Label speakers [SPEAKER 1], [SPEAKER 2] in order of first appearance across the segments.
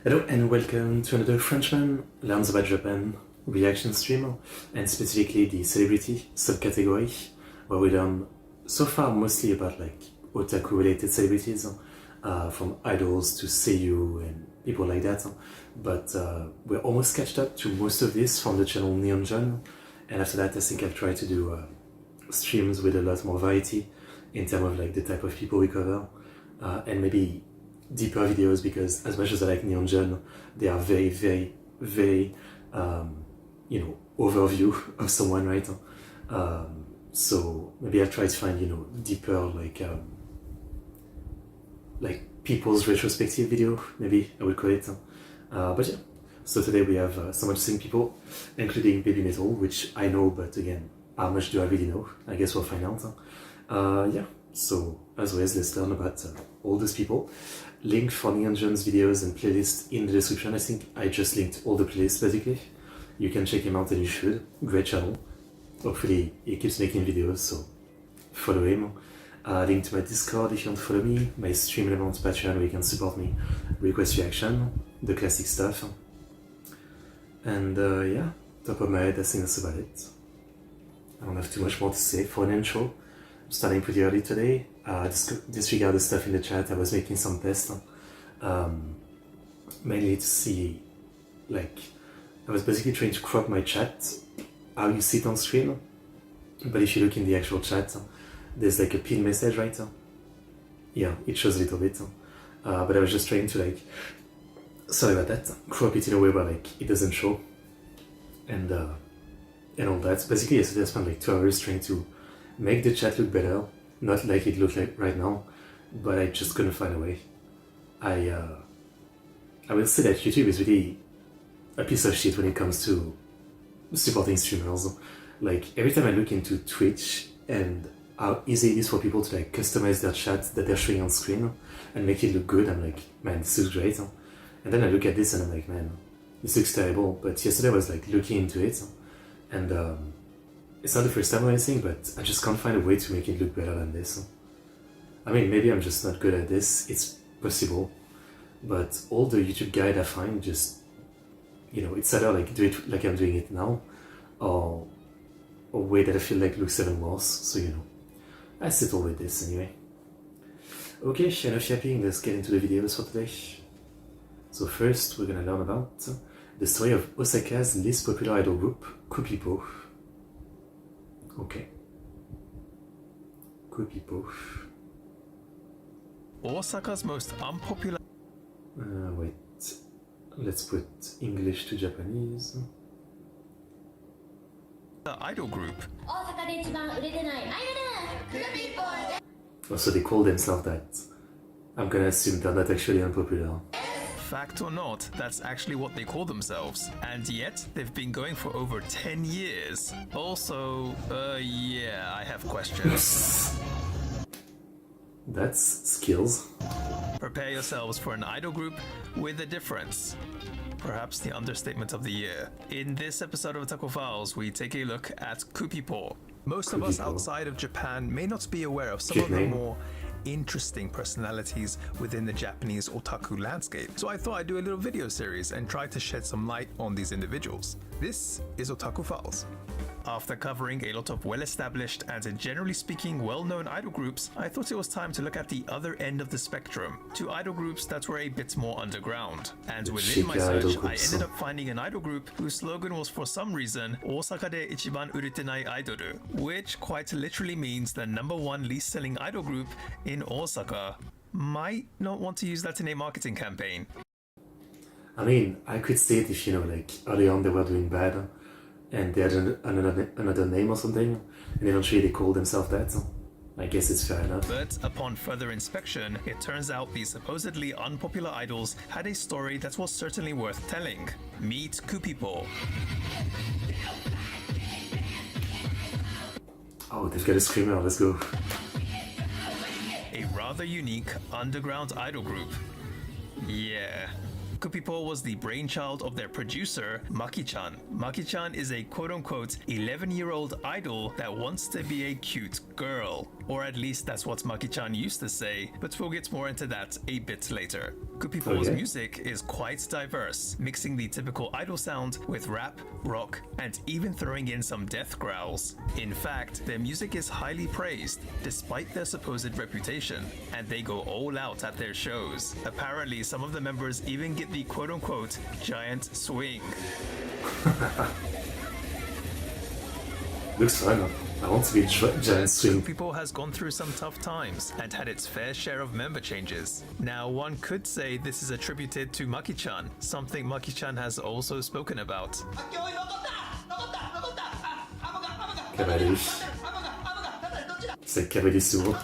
[SPEAKER 1] Hello and welcome to another Frenchman Learns About Japan reaction stream, and specifically the celebrity subcategory, where we learn so far mostly about like otaku related celebrities, from idols to seiyuu and people like that, but we're almost catched up to most of this from the channel Neon John, and after that I think I'll try to do streams with a lot more variety in terms of like the type of people we cover, and maybe deeper videos, because as much as I like Neon John, they are very you know, overview of someone, right? So maybe I'll try to find, you know, deeper like people's retrospective video, maybe I would call it. But yeah, so today we have some interesting people, including Babymetal, which I know, but again, how much do I really know? I guess we'll find out. Yeah, so as always, let's learn about all those people. Link for Neon John's videos and playlist in the description. I think I just linked all the playlists basically. You can check him out and you should. Great channel. Hopefully he keeps making videos, so follow him. Link to my Discord if you want to follow me, my Stream Elements Patreon where you can support me, request reaction, the classic stuff. And yeah, top of my head, I think that's about it. I don't have too much more to say for an intro. I'm starting pretty early today. Disregard the stuff in the chat. I was making some tests, mainly to see, like, I was basically trying to crop my chat, how you see it on screen, but if you look in the actual chat, there's like a pin message, right? Yeah, it shows a little bit, but I was just trying to like, sorry about that, crop it in a way where like it doesn't show, and all that. So basically yesterday I spent like 2 hours trying to make the chat look better, not like it looks like right now, but I just couldn't find a way. I will say that YouTube is really a piece of shit when it comes to supporting streamers. Like every time I look into Twitch and how easy it is for people to like customize their chat that they're showing on screen and make it look good, I'm like, man, this looks great. And then I look at this and I'm like, man, this looks terrible. But yesterday I was like looking into it, and it's not the first time or anything, but I just can't find a way to make it look better than this. I mean, maybe I'm just not good at this, it's possible, but all the YouTube guide I find just, you know, it's either like do it like I'm doing it now, or a way that I feel like looks even worse, so you know, I settle with this anyway. Okay, enough yapping, let's get into the videos for today. So first we're gonna learn about the story of Osaka's least popular idol group, Kupipo. Okay. Kupipo.
[SPEAKER 2] Osaka's most unpopular...
[SPEAKER 1] Wait. Let's put English to Japanese.
[SPEAKER 2] idol group.
[SPEAKER 1] Oh, so they call themselves that. I'm gonna assume they're not actually unpopular.
[SPEAKER 2] Fact or not, that's actually what they call themselves. And yet, they've been going for over 10 years. Also, yeah, I have questions.
[SPEAKER 1] That's skills.
[SPEAKER 2] Prepare yourselves for an idol group with a difference. Perhaps the understatement of the year. In this episode of Otaku Files, we take a look at Kupipo. Most of us outside of Japan may not be aware of some of the more interesting personalities within the Japanese otaku landscape. So I thought I'd do a little video series and try to shed some light on these individuals. This is Otaku Files. After covering a lot of well-established and generally speaking well-known idol groups, I thought it was time to look at the other end of the spectrum, to idol groups that were a bit more underground. And within my search, I ended up finding an idol group whose slogan was for some reason, Osaka de ichiban uretenai aidoru, which quite literally means the #1 least selling idol group in Osaka. Might not want to use that in a marketing campaign.
[SPEAKER 1] I mean, I could say it if, you know, like early on they were doing bad and they had another name or something, and eventually they called themselves that. I guess it's fair enough.
[SPEAKER 2] But upon further inspection, it turns out these supposedly unpopular idols had a story that was certainly worth telling. Meet Kupipo.
[SPEAKER 1] Oh, they've got a screamer, let's go.
[SPEAKER 2] A rather unique underground idol group. Yeah. Kupipo was the brainchild of their producer, Maki-chan. Maki-chan is a quote-unquote 11-year-old idol that wants to be a cute girl. Or at least that's what Maki-chan used to say, but we'll get more into that a bit later. Kupipor's music is quite diverse, mixing the typical idol sound with rap, rock, and even throwing in some death growls. In fact, their music is highly praised, despite their supposed reputation, and they go all out at their shows. Apparently, some of the members even get the quote-unquote giant swing.
[SPEAKER 1] Looks fun. I want to be giant swing.
[SPEAKER 2] Kupipo has gone through some tough times and had its fair share of member changes. Now, one could say this is attributed to Maki-chan, something Maki-chan has also spoken about.
[SPEAKER 1] Cavalier. C'est cavalier sourd.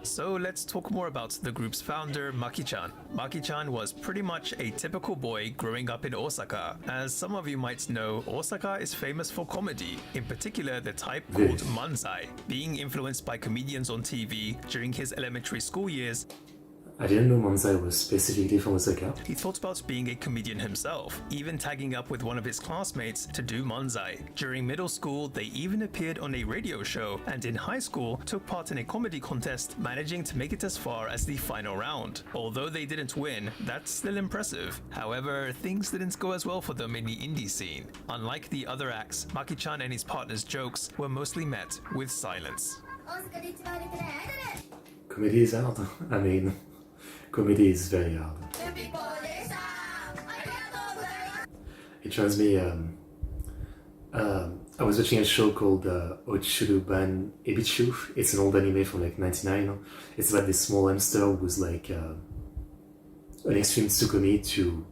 [SPEAKER 2] So let's talk more about the group's founder, Maki-chan. Maki-chan was pretty much a typical boy growing up in Osaka. As some of you might know, Osaka is famous for comedy, in particular the type called manzai, being influenced by comedians on TV during his elementary school years.
[SPEAKER 1] I didn't know manzai was specifically from Osaka.
[SPEAKER 2] He thought about being a comedian himself, even tagging up with one of his classmates to do manzai. During middle school, they even appeared on a radio show, and in high school, took part in a comedy contest, managing to make it as far as the final round. Although they didn't win, that's still impressive. However, things didn't go as well for them in the indie scene. Unlike the other acts, Maki-chan and his partner's jokes were mostly met with silence.
[SPEAKER 1] Comedy is hard. I mean, comedy is very hard. It reminds me, I was watching a show called Ochuruban Ebichu. It's an old anime from like 99. It's about this small hamster who's like an extreme tsukumi to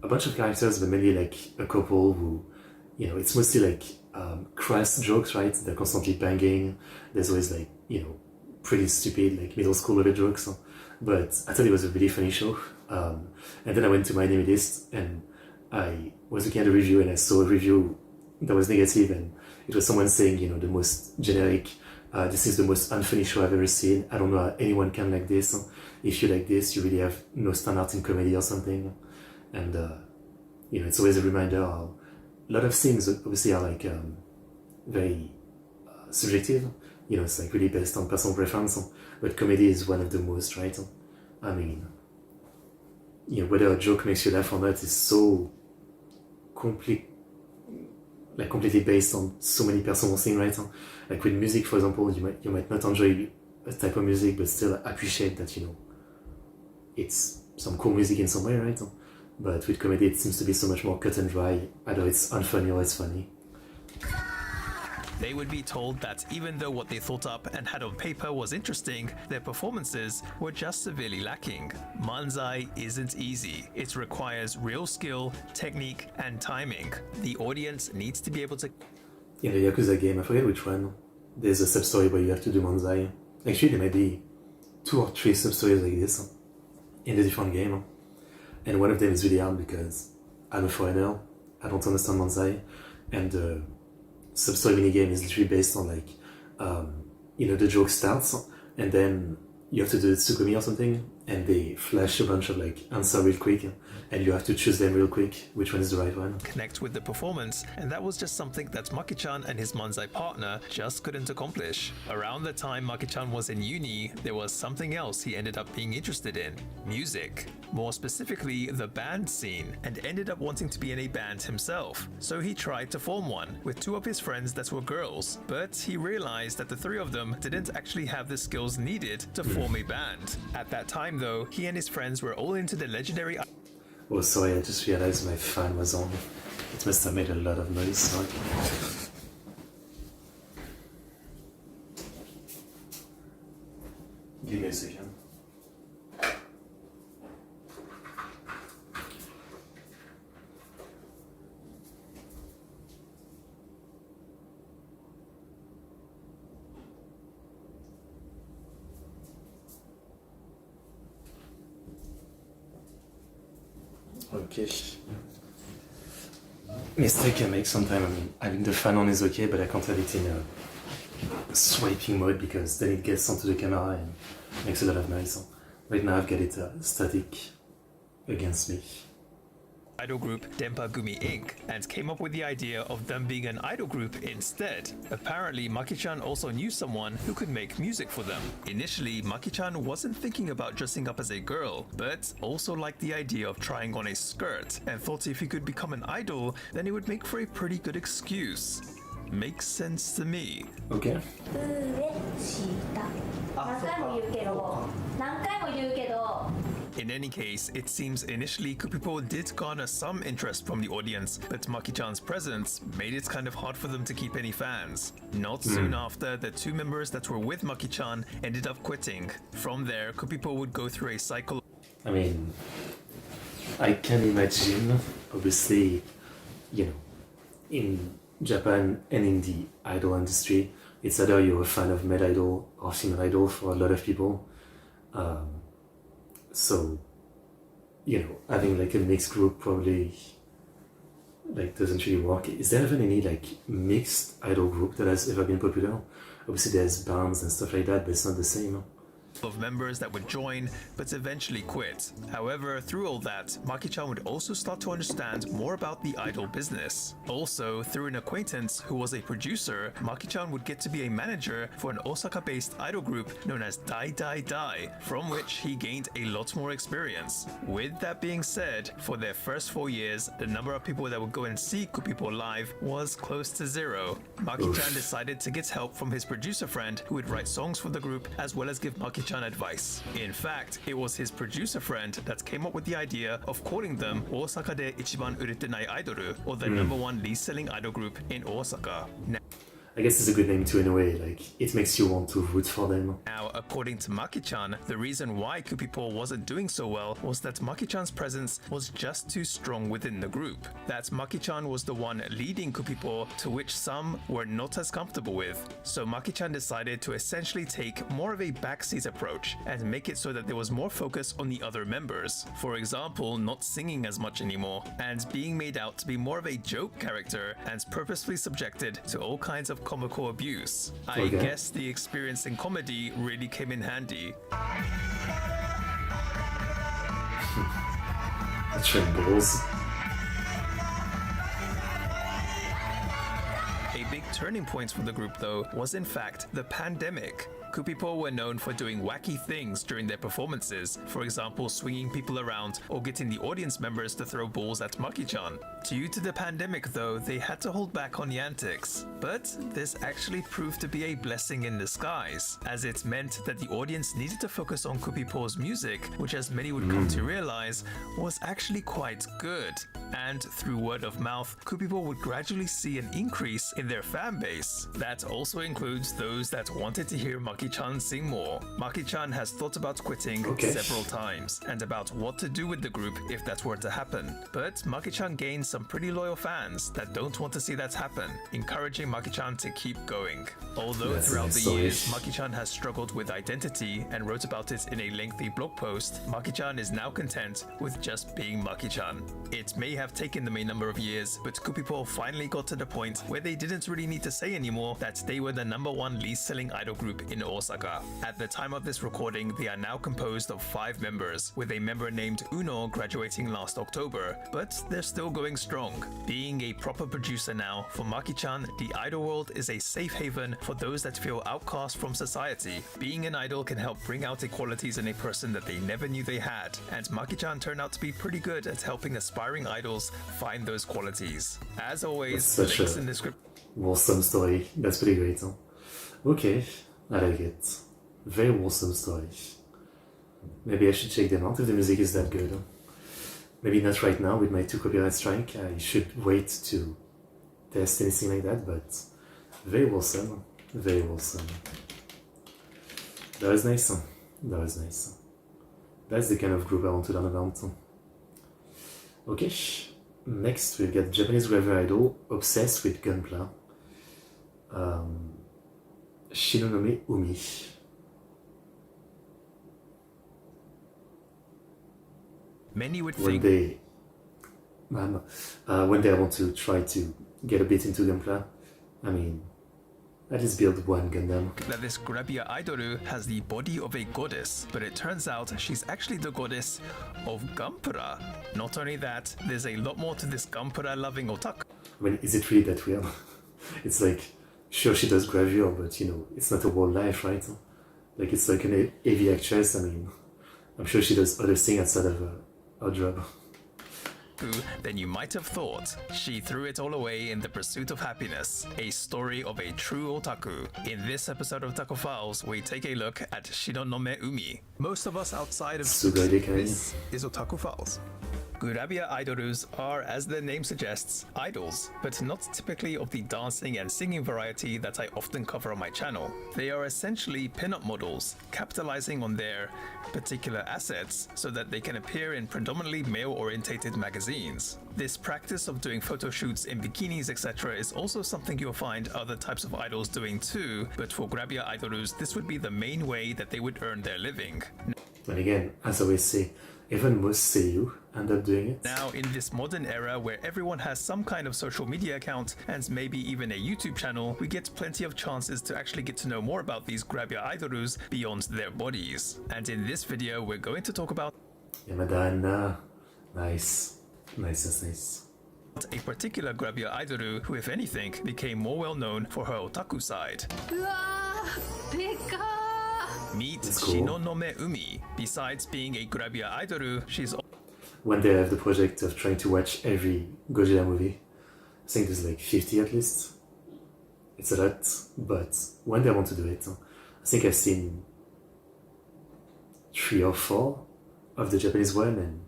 [SPEAKER 1] a bunch of characters, but mainly like a couple who, you know, it's mostly like crass jokes, right? They're constantly banging. There's always like, you know, pretty stupid like middle school level jokes. But I thought it was a really funny show. And then I went to my anime list and I was looking at a review and I saw a review that was negative, and it was someone saying, you know, the most generic, this is the most unfunny show I've ever seen. I don't know how anyone can like this. If you like this, you really have no standard in comedy or something. And, you know, it's always a reminder how a lot of things obviously are like very subjective. You know, it's like really based on personal preference, but comedy is one of the most, right? I mean, you know, whether a joke makes you laugh or not is so completely based on so many personal things, right? Like with music, for example, you might not enjoy a type of music, but still appreciate that, you know, it's some cool music in some way, right? But with comedy, it seems to be so much more cut and dry. Either it's unfunny or it's funny.
[SPEAKER 2] They would be told that even though what they thought up and had on paper was interesting, their performances were just severely lacking. Manzai isn't easy. It requires real skill, technique, and timing. The audience needs to be able to...
[SPEAKER 1] In the Yakuza game, I forget which one, there's a sub-story where you have to do manzai. Actually, there might be 2 or 3 sub-stories like this in the different game. And one of them is really hard because I'm a foreigner, I don't understand manzai, and sub-story minigame is literally based on like, you know, the joke starts and then you have to do the tsukumi or something and they flash a bunch of like answer real quick and you have to choose them real quick, which one is the right one.
[SPEAKER 2] Connect with the performance, and that was just something that Maki-chan and his manzai partner just couldn't accomplish. Around the time Maki-chan was in uni, there was something else he ended up being interested in: music. More specifically, the band scene, and ended up wanting to be in a band himself. So he tried to form one with 2 of his friends that were girls, but he realized that the 3 of them didn't actually have the skills needed to form a band. At that time though, he and his friends were all into the legendary...
[SPEAKER 1] Oh, sorry, I just realized my fan was on. It must have made a lot of noise. Sorry. Give me a second. Okay. Mistake I make sometimes. I mean, having the fan on is okay, but I can't have it in a swiping mode because then it gets onto the camera and makes a lot of noise. Right now I've got it static against me.
[SPEAKER 2] idol group Denpa Gumi Inc. and came up with the idea of them being an idol group instead. Apparently, Maki-chan also knew someone who could make music for them. Initially, Maki-chan wasn't thinking about dressing up as a girl, but also liked the idea of trying on a skirt and thought if he could become an idol, then it would make for a pretty good excuse. Makes sense to me.
[SPEAKER 1] Okay.
[SPEAKER 3] 何回も言うけど何回も言うけど
[SPEAKER 2] In any case, it seems initially Kupipo did garner some interest from the audience, but Maki-chan's presence made it kind of hard for them to keep any fans. Not soon after, the two members that were with Maki-chan ended up quitting. From there, Kupipo would go through a cycle.
[SPEAKER 1] I mean, I can imagine, obviously, you know, in Japan and in the idol industry, it's either you're a fan of male idol or female idol for a lot of people. So, you know, having like a mixed group probably like doesn't really work. Is there even any like mixed idol group that has ever been popular? Obviously there's bands and stuff like that, but it's not the same.
[SPEAKER 2] Of members that would join but eventually quit. However, through all that, Maki-chan would also start to understand more about the idol business. Also, through an acquaintance who was a producer, Maki-chan would get to be a manager for an Osaka-based idol group known as Dai Dai Dai, from which he gained a lot more experience. With that being said, for their first 4 years, the number of people that would go and see Kupipo live was close to zero. Maki-chan decided to get help from his producer friend who would write songs for the group as well as give Maki-chan advice. In fact, it was his producer friend that came up with the idea of calling them Osaka de Ichiban urete nai idoru, or the number one least selling idol group in Osaka.
[SPEAKER 1] I guess it's a good name too in a way, like it makes you want to root for them.
[SPEAKER 2] Now, according to Maki-chan, the reason why Kupipo wasn't doing so well was that Maki-chan's presence was just too strong within the group. That Maki-chan was the one leading Kupipo, to which some were not as comfortable with. So Maki-chan decided to essentially take more of a backseat approach and make it so that there was more focus on the other members. For example, not singing as much anymore, and being made out to be more of a joke character and purposefully subjected to all kinds of comical abuse. I guess the experience in comedy really came in handy.
[SPEAKER 1] The trembles.
[SPEAKER 2] A big turning point for the group, though, was in fact the pandemic. Kupipo were known for doing wacky things during their performances, for example swinging people around or getting the audience members to throw balls at Maki-chan. Due to the pandemic though, they had to hold back on the antics, but this actually proved to be a blessing in disguise, as it meant that the audience needed to focus on Kupipo's music, which as many would come to realize was actually quite good. And through word of mouth, Kupipo would gradually see an increase in their fan base. That also includes those that wanted to hear Maki-chan sing more. Maki-chan has thought about quitting several times and about what to do with the group if that were to happen. But Maki-chan gained some pretty loyal fans that don't want to see that happen, encouraging Maki-chan to keep going. Although throughout the years, Maki-chan has struggled with identity and wrote about it in a lengthy blog post, Maki-chan is now content with just being Maki-chan. It may have taken them a number of years, but Kupipo finally got to the point where they didn't really need to say anymore that they were the #1 least selling idol group in Osaka. At the time of this recording, they are now composed of 5 members, with a member named Uno graduating last October, but they're still going strong. Being a proper producer now, for Maki-chan, the idol world is a safe haven for those that feel outcast from society. Being an idol can help bring out qualities in a person that they never knew they had, and Maki-chan turned out to be pretty good at helping aspiring idols find those qualities. As always, links in the description.
[SPEAKER 1] Awesome story. That's pretty great. Huh? Okay, I like it. Very awesome story. Maybe I should check them out if the music is that good. Huh? Maybe not right now with my 2 copyright strike. I should wait to test anything like that, but very awesome. Very awesome. That was nice. Huh? That was nice. That's the kind of group I want to learn about. Huh? Okay, next we've got Japanese rival idol obsessed with gunpla. Shinonome Umi.
[SPEAKER 2] Many would
[SPEAKER 1] One
[SPEAKER 2] think
[SPEAKER 1] day I want to try to get a bit into gunpla. I mean, At least build one Gundam.
[SPEAKER 2] That this Grabia Aidoru has the body of a goddess, but it turns out she's actually the goddess of Gampura. Not only that, there's a lot more to this Gampura-loving otaku.
[SPEAKER 1] I mean, is it really that weird? It's like, sure she does gravure, but you know, it's not a whole life, right? Like, it's like an AV actress. I mean, I'm sure she does other things outside of her job.
[SPEAKER 2] Than you might have thought. She threw it all away in the pursuit of happiness. A story of a true otaku. In this episode of Taco Files, we take a look at Shinonome Umi. Most of us outside of this is Otaku Files. Grabia idolus are, as their name suggests, idols, but not typically of the dancing and singing variety that I often cover on my channel. They are essentially pin-up models, capitalizing on their particular assets so that they can appear in predominantly male-orientated magazines. This practice of doing photo shoots in bikinis, etc. is also something you'll find other types of idols doing too, but for Grabia idolus, this would be the main way that they would earn their living.
[SPEAKER 1] And again, as I always say, even most seiyuu end up doing it.
[SPEAKER 2] Now, in this modern era where everyone has some kind of social media account and maybe even a YouTube channel, we get plenty of chances to actually get to know more about these Grabia idolus beyond their bodies. And in this video, we're going to talk about
[SPEAKER 1] Yamada. Nice. Nice.
[SPEAKER 2] A particular Grabia idoru who, if anything, became more well known for her otaku side. Meet
[SPEAKER 1] cool.
[SPEAKER 2] Shinonome Umi. Besides being a Grabia idoru, she's
[SPEAKER 1] One day I have the project of trying to watch every Gojira movie. I think there's like 50 at least. It's a lot, but one day I want to do it. I think I've seen 3 or 4 of the Japanese one and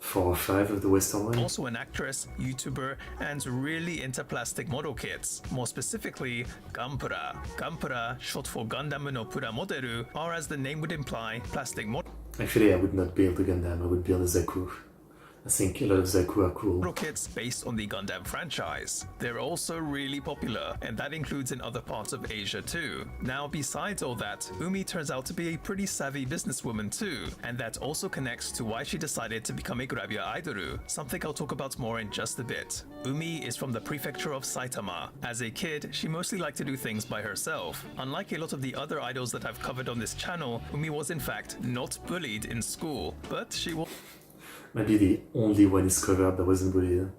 [SPEAKER 1] 4 or 5 of the Western one.
[SPEAKER 2] also an actress, YouTuber, and really into plastic model kits. More specifically, Gampura. Gampura, short for Gundam no Pura Moderu, are, as the name would imply, plastic model
[SPEAKER 1] Actually, I would not build a Gundam, I would build a Zaku. I think a lot of Zaku are cool.
[SPEAKER 2] kits based on the Gundam franchise. They're also really popular, and that includes in other parts of Asia too. Now, besides all that, Umi turns out to be a pretty savvy businesswoman too, and that also connects to why she decided to become a Grabia idoru, something I'll talk about more in just a bit. Umi is from the prefecture of Saitama. As a kid, she mostly liked to do things by herself. Unlike a lot of the other idols that I've covered on this channel, Umi was in fact not bullied in school, but she was
[SPEAKER 1] Maybe the only one is covered that wasn't bullied.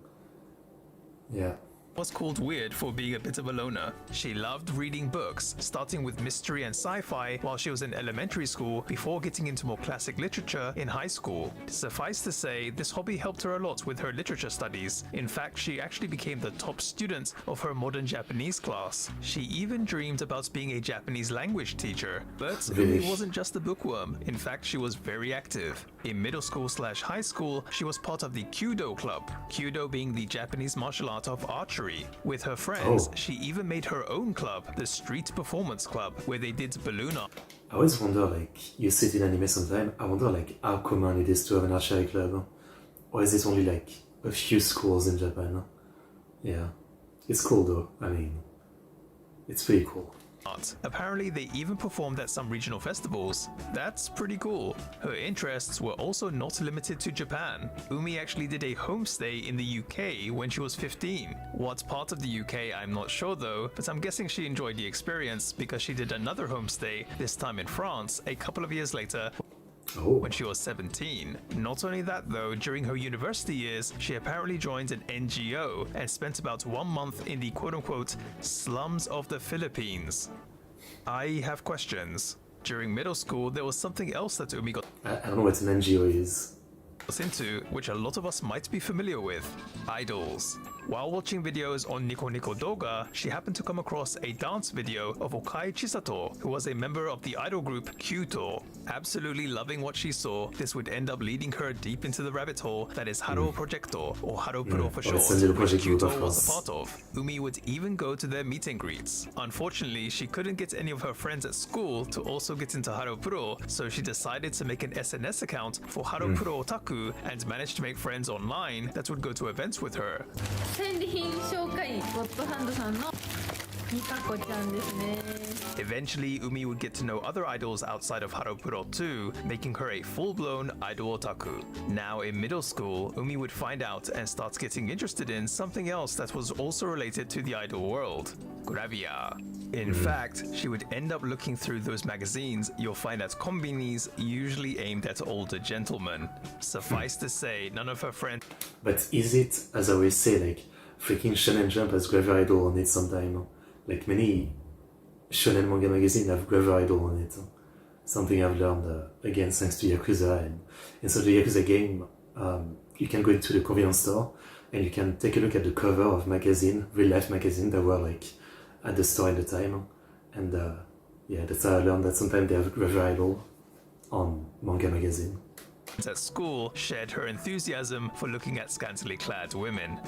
[SPEAKER 1] Yeah.
[SPEAKER 2] was called weird for being a bit of a loner. She loved reading books, starting with mystery and sci-fi while she was in elementary school before getting into more classic literature in high school. Suffice to say, this hobby helped her a lot with her literature studies. In fact, she actually became the top student of her modern Japanese class. She even dreamed about being a Japanese language teacher. But Umi wasn't just a bookworm. In fact, she was very active. In middle school/high school, she was part of the Kyudo club, Kyudo being the Japanese martial art of archery. With her friends, she even made her own club, the Street Performance Club, where they did balloon art.
[SPEAKER 1] I always wonder, like, you see it in anime sometimes, I wonder, like, how common it is to have an archery club. Or is it only, like, a few schools in Japan? Yeah. It's cool, though. I mean, it's pretty cool.
[SPEAKER 2] Apparently, they even performed at some regional festivals. That's pretty cool. Her interests were also not limited to Japan. Umi actually did a homestay in the UK when she was 15. What part of the UK, I'm not sure though, but I'm guessing she enjoyed the experience because she did another homestay, this time in France, a couple of years later, when she was 17. Not only that though, during her university years, she apparently joined an NGO and spent about 1 month in the quote-unquote slums of the Philippines. I have questions. During middle school, there was something else that Umi got
[SPEAKER 1] I don't know what an NGO is.
[SPEAKER 2] into, which a lot of us might be familiar with: idols. While watching videos on Nico Nico Doga, she happened to come across a dance video of Okai Chisato, who was a member of the idol group Kyuto. Absolutely loving what she saw, this would end up leading her deep into the rabbit hole that is Haro Projecto, or Haro Pro for short, which Kyuto was a part of. Umi would even go to their meet and greets. Unfortunately, she couldn't get any of her friends at school to also get into Haro Pro, so she decided to make an SNS account for Haro Pro Otaku and managed to make friends online that would go to events with her.
[SPEAKER 3] 戦利品紹介ゴッドハンドさんの
[SPEAKER 2] Eventually, Umi would get to know other idols outside of Haropuro too, making her a full-blown idol otaku. Now in middle school, Umi would find out and start getting interested in something else that was also related to the idol world: gravia. In fact, she would end up looking through those magazines you'll find at konbinis, usually aimed at older gentlemen. Suffice to say, none of her friends...
[SPEAKER 1] But is it, as I always say, like, freaking Shonen Jump has Gravure Idol on it sometime? Like, many Shonen manga magazines have Gravure Idol on it. Something I've learned, again, thanks to Yakuza. And inside the Yakuza game, you can go into the convenience store and you can take a look at the cover of magazine, real-life magazine that were, like, at the store at the time. And, yeah, that's how I learned that sometimes they have Gravure Idol on manga magazine.
[SPEAKER 2] At school shared her enthusiasm for looking at scantily clad women.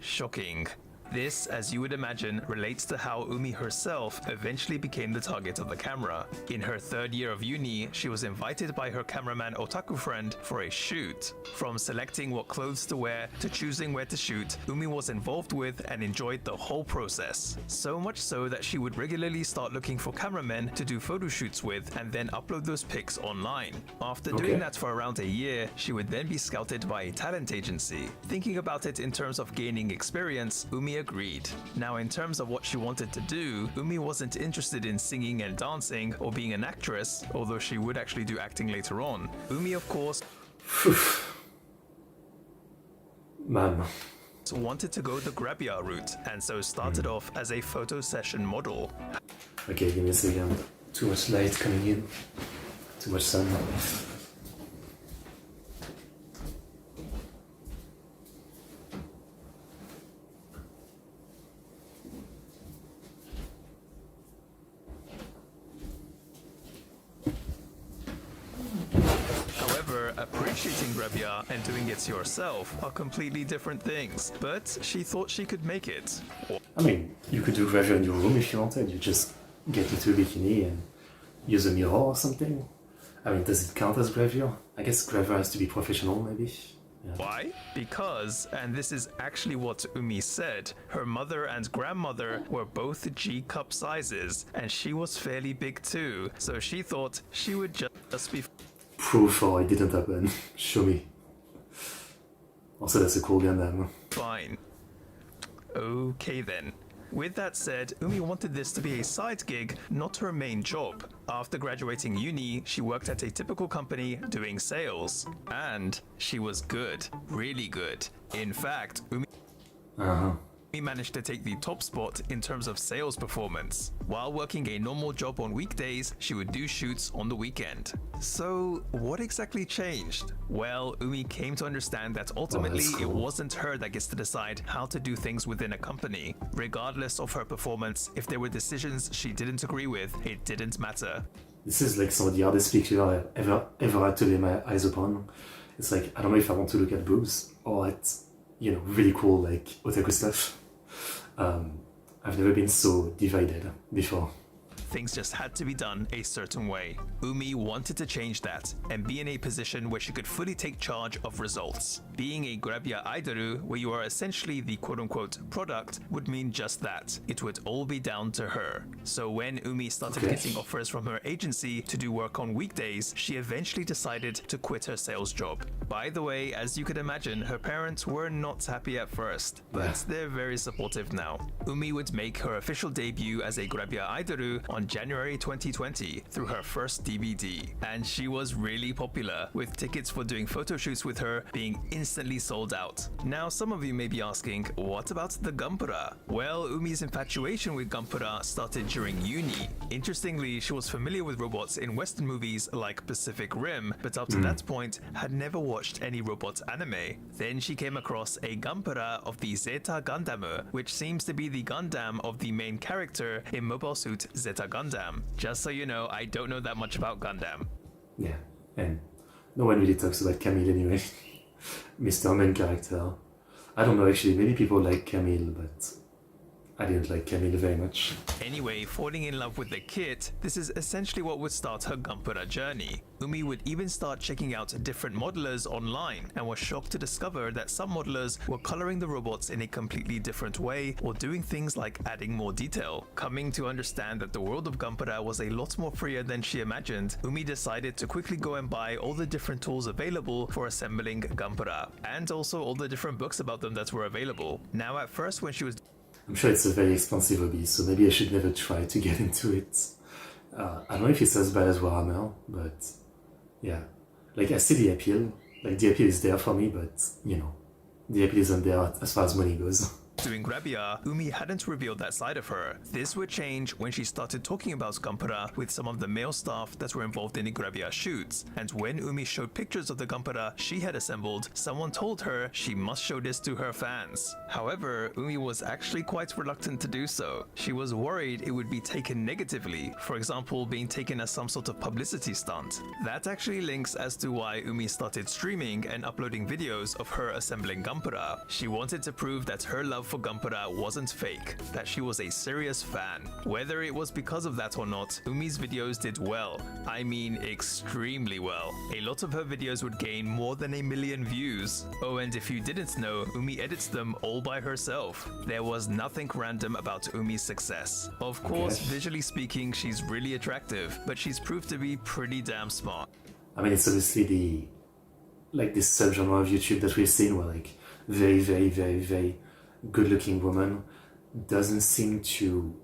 [SPEAKER 2] Shocking. This, as you would imagine, relates to how Umi herself eventually became the target of the camera. In her third year of uni, she was invited by her cameraman otaku friend for a shoot. From selecting what clothes to wear to choosing where to shoot, Umi was involved with and enjoyed the whole process. So much so that she would regularly start looking for cameramen to do photo shoots with and then upload those pics online. After doing that for around a year, she would then be scouted by a talent agency. Thinking about it in terms of gaining experience, Umi agreed. Now, in terms of what she wanted to do, Umi wasn't interested in singing and dancing or being an actress, although she would actually do acting later on. Umi, of course, wanted to go the grabia route, and so started off as a photo session model.
[SPEAKER 1] Okay, give me a second. Too much light coming in. Too much sun.
[SPEAKER 2] Appreciating grabia and doing it yourself are completely different things, but she thought she could make it.
[SPEAKER 1] I mean, you could do gravure in your room if you wanted. You just get into a bikini and use a mirror or something. I mean, does it count as gravure? I guess gravure has to be professional, maybe. Yeah.
[SPEAKER 2] Why? Because, and this is actually what Umi said, her mother and grandmother were both G-cup sizes, and she was fairly big too, so she thought she would just be...
[SPEAKER 1] Proof or it didn't happen. Show me. Also, that's a cool Gundam.
[SPEAKER 2] Fine. Okay then. With that said, Umi wanted this to be a side gig, not her main job. After graduating uni, she worked at a typical company doing sales. And she was good. Really good. In fact, Umi managed to take the top spot in terms of sales performance. While working a normal job on weekdays, she would do shoots on the weekend. So, what exactly changed? Well, Umi came to understand that ultimately it wasn't her that gets to decide how to do things within a company. Regardless of her performance, if there were decisions she didn't agree with, it didn't matter.
[SPEAKER 1] This is like some of the hardest pictures I've ever had to lay my eyes upon. It's like, I don't know if I want to look at boobs or at, you know, really cool like otaku stuff. I've never been so divided before.
[SPEAKER 2] Things just had to be done a certain way. Umi wanted to change that and be in a position where she could fully take charge of results. Being a grabia idoru, where you are essentially the quote-unquote product, would mean just that. It would all be down to her. So when Umi started getting offers from her agency to do work on weekdays, she eventually decided to quit her sales job. By the way, as you could imagine, her parents were not happy at first, but they're very supportive now. Umi would make her official debut as a grabia idoru on January 2020 through her first DVD, and she was really popular, with tickets for doing photo shoots with her being instantly sold out. Now some of you may be asking, what about the Gunpura? Well, Umi's infatuation with Gunpura started during uni. Interestingly, she was familiar with robots in Western movies like Pacific Rim, but up to that point had never watched any robot anime. Then she came across a Gunpura of the Zeta Gundam, which seems to be the Gundam of the main character in Mobile Suit Zeta Gundam. Just so you know, I don't know that much about Gundam.
[SPEAKER 1] Yeah, and no one really talks about Camille anyway. Mr. Main character. I don't know actually, maybe people like Camille, but I didn't like Camille very much.
[SPEAKER 2] Anyway, falling in love with the kit, this is essentially what would start her Gunpla journey. Umi would even start checking out different modelers online and was shocked to discover that some modelers were coloring the robots in a completely different way or doing things like adding more detail. Coming to understand that the world of Gunpla was a lot more freer than she imagined, Umi decided to quickly go and buy all the different tools available for assembling Gunpla, and also all the different books about them that were available. Now at first when she was
[SPEAKER 1] I'm sure it's a very expensive hobby, so maybe I should never try to get into it. I don't know if it's as bad as Warhammer, but yeah. Like, I see the appeal. Like, the appeal is there for me, but, you know, the appeal isn't there as far as money goes.
[SPEAKER 2] doing Grabia, Umi hadn't revealed that side of her. This would change when she started talking about Gunpla with some of the male staff that were involved in the Grabia shoots. And when Umi showed pictures of the Gunpla she had assembled, someone told her she must show this to her fans. However, Umi was actually quite reluctant to do so. She was worried it would be taken negatively, for example, being taken as some sort of publicity stunt. That actually links as to why Umi started streaming and uploading videos of her assembling Gunpla. She wanted to prove that her love for Gunpla wasn't fake, that she was a serious fan. Whether it was because of that or not, Umi's videos did well. I mean extremely well. A lot of her videos would gain more than 1 million views. Oh, and if you didn't know, Umi edits them all by herself. There was nothing random about Umi's success. Of course, visually speaking, she's really attractive, but she's proved to be pretty damn smart.
[SPEAKER 1] I mean, it's obviously this subgenre of YouTube that we've seen where like very good-looking woman doesn't seem to,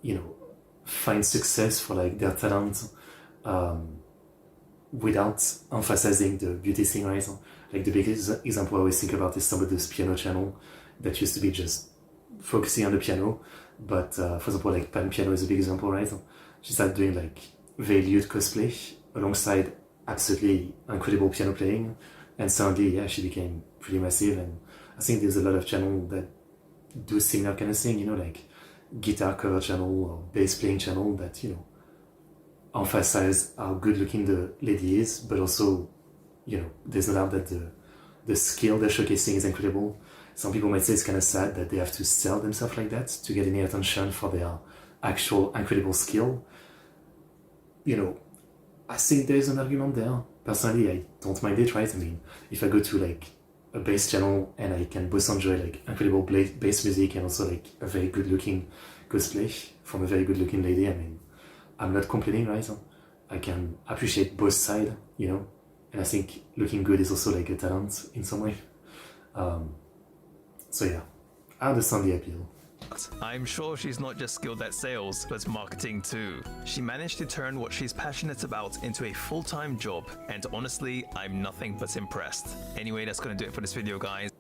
[SPEAKER 1] you know, find success for like their talent without emphasizing the beauty thing, right? Like the biggest example I always think about is some of those piano channel that used to be just focusing on the piano, but for example, like Pan Piano is a big example, right? She started doing like very lewd cosplay alongside absolutely incredible piano playing, and suddenly, yeah, she became pretty massive. And I think there's a lot of channels that do similar kind of thing, you know, like guitar cover channel or bass playing channel that, you know, emphasize how good looking the lady is, but also, you know, there's no doubt that the skill they're showcasing is incredible. Some people might say it's kind of sad that they have to sell themselves like that to get any attention for their actual incredible skill. You know, I think there's an argument there. Personally, I don't mind it, right? I mean, if I go to like a bass channel and I can both enjoy like incredible bass music and also like a very good looking cosplay from a very good looking lady, I mean, I'm not complaining, right? I can appreciate both sides, you know, and I think looking good is also like a talent in some way. So yeah, I understand the appeal.
[SPEAKER 2] I'm sure she's not just skilled at sales, but marketing too. She managed to turn what she's passionate about into a full-time job, and honestly, I'm nothing but impressed. Anyway, that's gonna do it for this video, guys.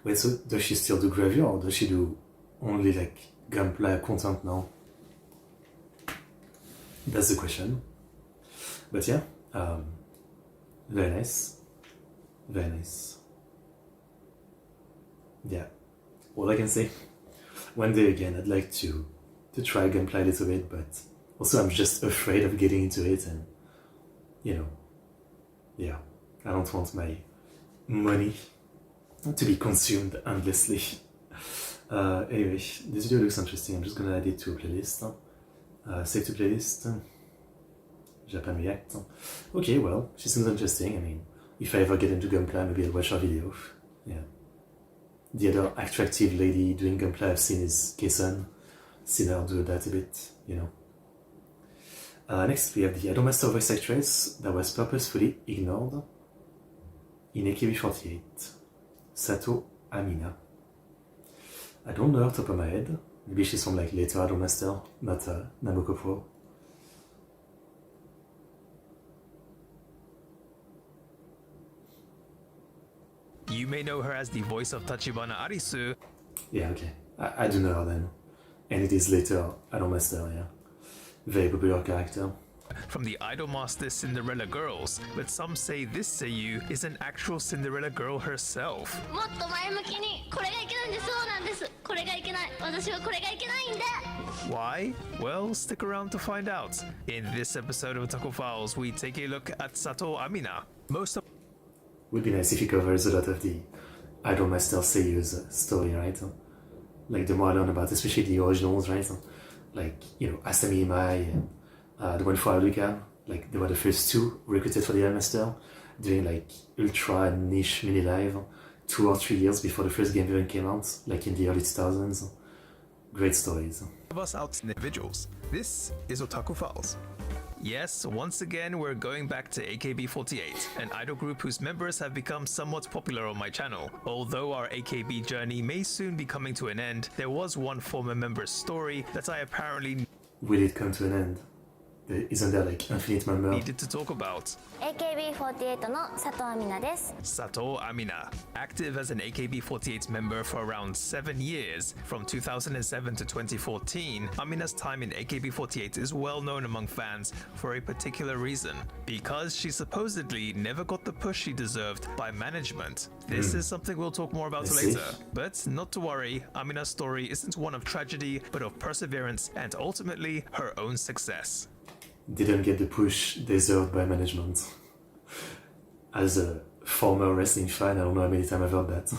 [SPEAKER 1] Wait, so does she still do gravure or does she do only like Gunpla content now? That's the question. But yeah, very nice. Very nice. Yeah, all I can say. One day again, I'd like to try Gunpla a little bit, but also I'm just afraid of getting into it, and, you know, yeah, I don't want my money to be consumed endlessly. Anyway, this video looks interesting. I'm just gonna add it to a playlist. Save to playlist. Japan React. Okay, well, she seems interesting. I mean, if I ever get into Gunpla, maybe I'll watch her video. Yeah. The other attractive lady doing Gunpla I've seen is Kason. Seen her do that a bit, you know. Next, we have the Idolmaster voice actress that was purposefully ignored in AKB48, Sato Amina. I don't know her top of my head. Maybe she's from like later Idolmaster, not Namoko Pro.
[SPEAKER 2] You may know her as the voice of Tachibana Arisu.
[SPEAKER 1] Yeah, okay. I do know her then. And it is later Idolmaster, yeah. Very popular character.
[SPEAKER 2] From the Idolmaster Cinderella Girls, but some say this Seiyu is an actual Cinderella girl herself.
[SPEAKER 3] もっと前向きにこれがいけないんでそうなんですこれがいけない私はこれがいけないんで
[SPEAKER 2] Why? Well, stick around to find out. In this episode of Taco Files, we take a look at Sato Amina. Most of
[SPEAKER 1] Would be nice if he covers a lot of the Idolmaster Seiyu's story, right? like the more I learn about, especially the originals, right? Like, you know, Asami Imai and the one for Aluka, like they were the first two recruited for the Master, doing like ultra niche mini live 2 or 3 years before the first game even came out, like in the early 2000s. Great stories.
[SPEAKER 2] Of us out individuals. This is Otaku Files. Yes, once again we're going back to AKB48, an idol group whose members have become somewhat popular on my channel. Although our AKB journey may soon be coming to an end, there was one former member's story that I apparently
[SPEAKER 1] Will it come to an end? Isn't there like infinite member?
[SPEAKER 2] needed to talk about.
[SPEAKER 4] AKB48 の佐藤亜美奈です。
[SPEAKER 2] Sato Amina, active as an AKB48 member for around 7 years, from 2007 to 2014, Amina's time in AKB48 is well known among fans for a particular reason, because she supposedly never got the push she deserved by management. This is something we'll talk more about later. But not to worry, Amina's story isn't one of tragedy, but of perseverance and ultimately her own success.
[SPEAKER 1] Didn't get the push deserved by management. As a former wrestling fan, I don't know how many times I've heard that.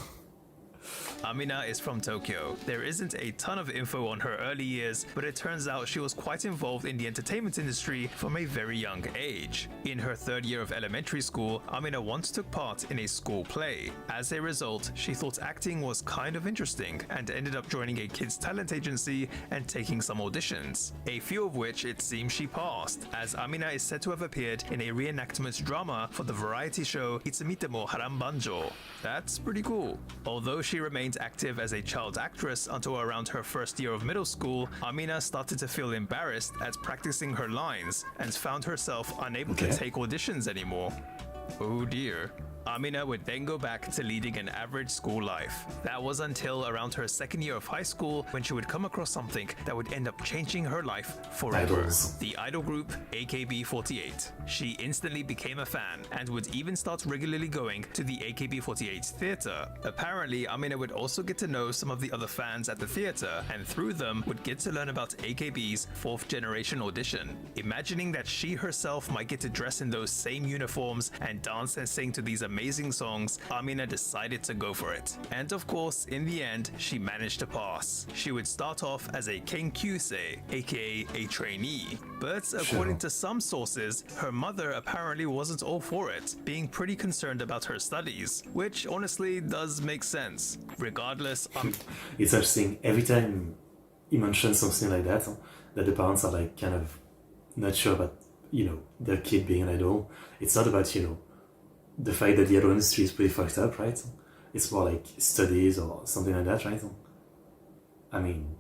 [SPEAKER 2] Amina is from Tokyo. There isn't a ton of info on her early years, but it turns out she was quite involved in the entertainment industry from a very young age. In her 3rd year of elementary school, Amina once took part in a school play. As a result, she thought acting was kind of interesting and ended up joining a kids talent agency and taking some auditions, a few of which it seems she passed, as Amina is said to have appeared in a reenactment drama for the variety show Itsumitemo Harambanjo. That's pretty cool. Although she remained active as a child actress until around her 1st year of middle school, Amina started to feel embarrassed at practicing her lines and found herself unable to take auditions anymore. Oh dear. Amina would then go back to leading an average school life. That was until around her 2nd year of high school when she would come across something that would end up changing her life forever.
[SPEAKER 1] Idols.
[SPEAKER 2] The idol group AKB48. She instantly became a fan and would even start regularly going to the AKB48 theater. Apparently, Amina would also get to know some of the other fans at the theater and through them would get to learn about AKB's 4th generation audition. Imagining that she herself might get to dress in those same uniforms and dance and sing to these amazing songs, Amina decided to go for it. And of course, in the end, she managed to pass. She would start off as a kenkyusei, aka a trainee. But according to some sources, her mother apparently wasn't all for it, being pretty concerned about her studies, which honestly does make sense. Regardless,
[SPEAKER 1] It's interesting, every time you mention something like that, that the parents are like kind of not sure about, you know, their kid being an idol. It's not about, you know, the fact that the idol industry is pretty fucked up, right? It's more like studies or something like that, right? I mean,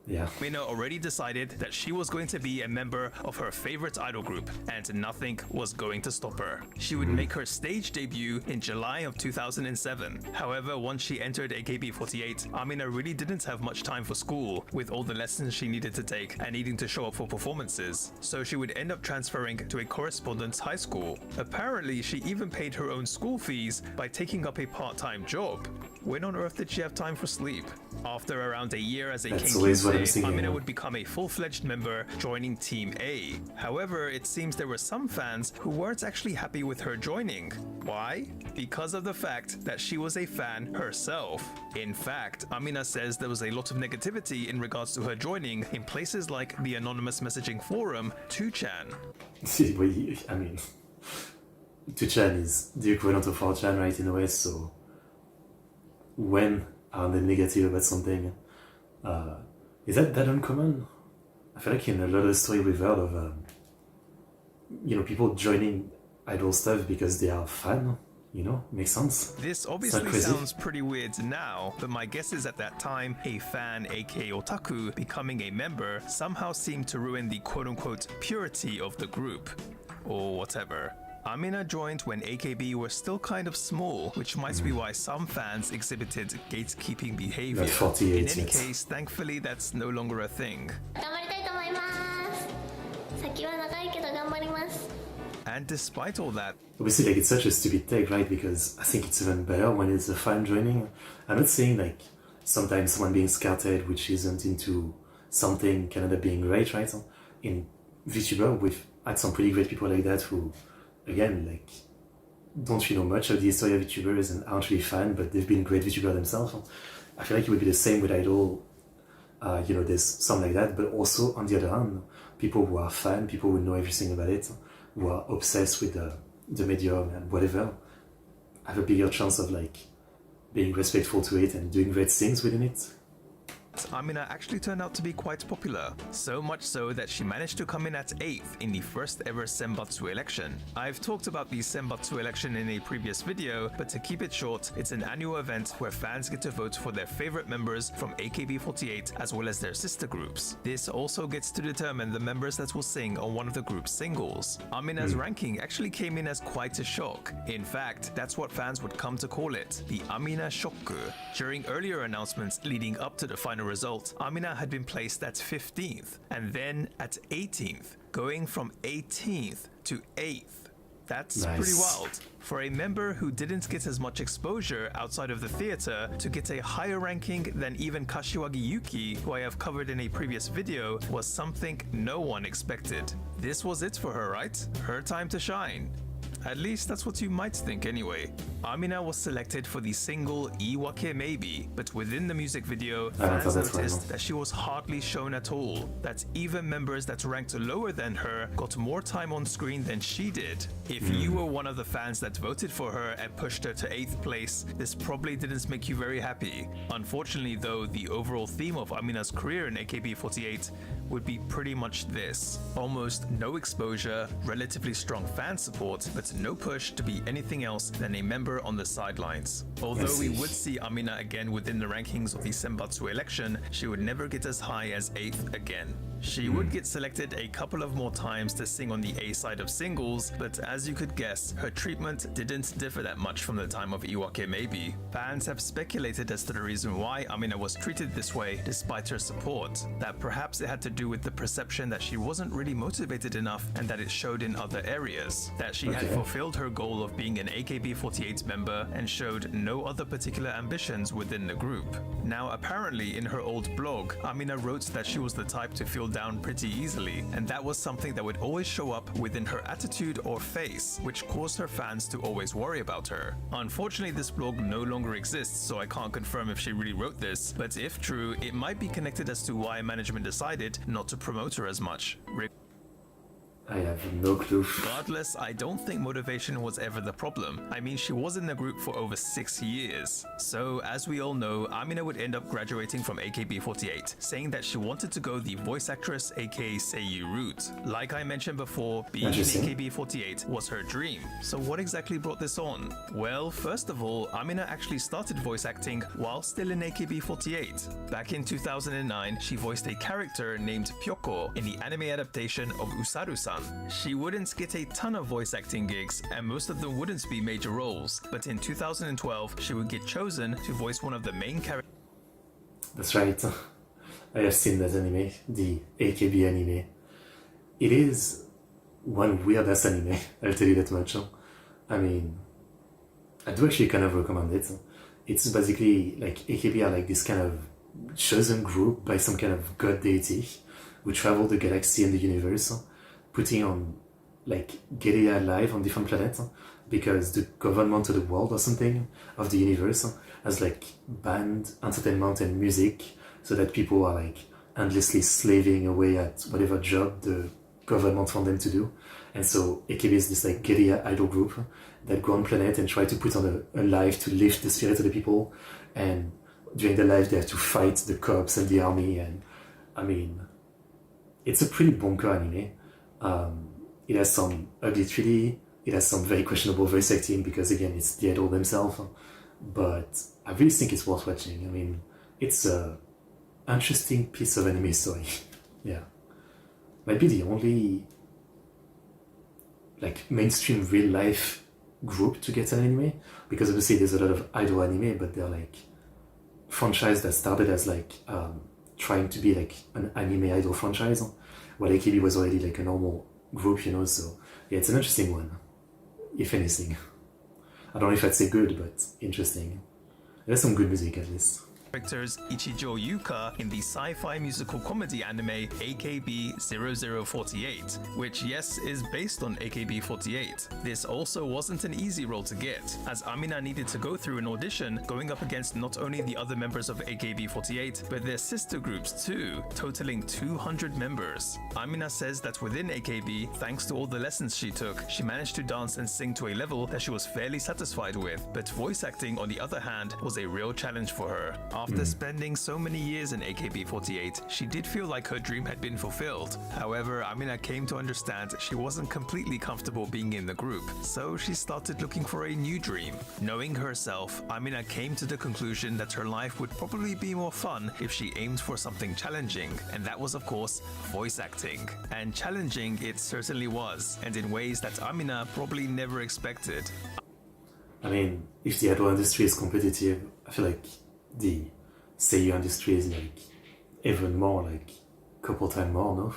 [SPEAKER 1] yeah.
[SPEAKER 2] Amina already decided that she was going to be a member of her favorite idol group, and nothing was going to stop her. She would make her stage debut in July of 2007. However, once she entered AKB48, Amina really didn't have much time for school, with all the lessons she needed to take and needing to show up for performances. So she would end up transferring to a correspondence high school. Apparently, she even paid her own school fees by taking up a part-time job. When on earth did she have time for sleep? After around a year as a
[SPEAKER 1] That's always what I'm
[SPEAKER 2] kenkyusei,
[SPEAKER 1] thinking,
[SPEAKER 2] Amina
[SPEAKER 1] yeah.
[SPEAKER 2] would become a full-fledged member, joining Team A. However, it seems there were some fans who weren't actually happy with her joining. Why? Because of the fact that she was a fan herself. In fact, Amina says there was a lot of negativity in regards to her joining in places like the anonymous messaging forum 2chan.
[SPEAKER 1] I mean, 2chan is the equivalent of 4chan, right, in a way, so when are they negative about something? Is that uncommon? I feel like in a lot of the story we've heard of, you know, people joining idol stuff because they are fan, you know, makes sense.
[SPEAKER 2] This
[SPEAKER 1] It's not
[SPEAKER 2] obviously
[SPEAKER 1] crazy.
[SPEAKER 2] sounds pretty weird now, but my guess is at that time, a fan, aka otaku, becoming a member somehow seemed to ruin the quote-unquote purity of the group, or whatever. Amina joined when AKB were still kind of small, which might be why some fans exhibited gatekeeping behavior.
[SPEAKER 1] Not 48
[SPEAKER 2] In any
[SPEAKER 1] yet.
[SPEAKER 2] case, thankfully that's no longer a thing.
[SPEAKER 3] 頑張りたいと思います先は長いけど頑張ります
[SPEAKER 2] And despite all that,
[SPEAKER 1] Obviously, like, it's such a stupid take, right? Because I think it's even better when it's a fan joining. I'm not saying, like, sometimes someone being scattered, which isn't into something, can end up being great, right? In VTuber, we've had some pretty great people like that who, again, like, don't really know much of the history of VTubers and aren't really fan, but they've been great VTubers themselves. I feel like it would be the same with Idol. There's some like that, but also on the other hand, people who are fan, people who know everything about it, who are obsessed with the medium and whatever, have a bigger chance of like being respectful to it and doing great things within it.
[SPEAKER 2] Amina actually turned out to be quite popular, so much so that she managed to come in at 8th in the first ever Senbatsu election. I've talked about the Senbatsu election in a previous video, but to keep it short, it's an annual event where fans get to vote for their favorite members from AKB48 as well as their sister groups. This also gets to determine the members that will sing on one of the group's singles. Amina's ranking actually came in as quite a shock. In fact, that's what fans would come to call it, the Amina Shokku. During earlier announcements leading up to the final result, Amina had been placed at 15th and then at 18th, going from 18th to 8th. That's
[SPEAKER 1] nice.
[SPEAKER 2] Pretty wild. For a member who didn't get as much exposure outside of the theater to get a higher ranking than even Kashiwagi Yuki, who I have covered in a previous video, was something no one expected. This was it for her, right? Her time to shine. At least that's what you might think anyway. Amina was selected for the single Iwake Maybe, but within the music video, fans noticed that she was hardly shown at all, that even members that ranked lower than her got more time on screen than she did. If you were one of the fans that voted for her and pushed her to 8th place, this probably didn't make you very happy. Unfortunately though, the overall theme of Amina's career in AKB48 would be pretty much this. Almost no exposure, relatively strong fan support, but no push to be anything else than a member on the sidelines. Although we would see Amina again within the rankings of the Senbatsu election, she would never get as high as 8th again. She would get selected a couple of more times to sing on the A side of singles, but as you could guess, her treatment didn't differ that much from the time of Iwake Maybe. Fans have speculated as to the reason why Amina was treated this way despite her support, that perhaps it had to do with the perception that she wasn't really motivated enough and that it showed in other areas, that she had fulfilled her goal of being an AKB48 member and showed no other particular ambitions within the group. Now apparently in her old blog, Amina wrote that she was the type to feel down pretty easily, and that was something that would always show up within her attitude or face, which caused her fans to always worry about her. Unfortunately, this blog no longer exists, so I can't confirm if she really wrote this, but if true, it might be connected as to why management decided not to promote her as much.
[SPEAKER 1] I have no clue.
[SPEAKER 2] Regardless, I don't think motivation was ever the problem. I mean, she was in the group for over 6 years. So, as we all know, Amina would end up graduating from AKB48, saying that she wanted to go the voice actress aka Seiyu route. Like I mentioned before, being in AKB48 was her dream. So what exactly brought this on? Well, first of all, Amina actually started voice acting while still in AKB48. Back in 2009, she voiced a character named Pyoko in the anime adaptation of Usaru-san. She wouldn't get a ton of voice acting gigs, and most of them wouldn't be major roles, but in 2012 she would get chosen to voice one of the main characters.
[SPEAKER 1] That's right. I have seen that anime, the AKB anime. It is one weird-ass anime, I'll tell you that much. I mean, I do actually kind of recommend it. It's basically like AKB are like this kind of chosen group by some kind of god deity who travel the galaxy and the universe, putting on like guerrilla life on different planets, because the government of the world or something of the universe has like banned entertainment and music, so that people are like endlessly slaving away at whatever job the government want them to do. And so AKB is this like guerrilla idol group that go on planet and try to put on a life to lift the spirit of the people, and during their life they have to fight the cops and the army. And I mean, it's a pretty bonker anime. It has some ugly 3D, it has some very questionable voice acting because again it's the idol themselves, but I really think it's worth watching. I mean, it's a interesting piece of anime story. Yeah, might be the only like mainstream real life group to get an anime, because obviously there's a lot of idol anime, but they're like franchise that started as like trying to be like an anime idol franchise, while AKB was already like a normal group, you know. So yeah, it's an interesting one, if anything. I don't know if I'd say good, but interesting. There's some good music at least.
[SPEAKER 2] characters Ichijo Yuka in the sci-fi musical comedy anime AKB 0048, which yes is based on AKB48. This also wasn't an easy role to get, as Amina needed to go through an audition going up against not only the other members of AKB48 but their sister groups too, totaling 200 members. Amina says that within AKB, thanks to all the lessons she took, she managed to dance and sing to a level that she was fairly satisfied with, but voice acting on the other hand was a real challenge for her. After spending so many years in AKB48, she did feel like her dream had been fulfilled. However, Amina came to understand she wasn't completely comfortable being in the group, so she started looking for a new dream. Knowing herself, Amina came to the conclusion that her life would probably be more fun if she aimed for something challenging, and that was of course voice acting. And challenging it certainly was, and in ways that Amina probably never expected.
[SPEAKER 1] I mean, if the idol industry is competitive, I feel like the seiyuu industry is like even more, like couple times more, no?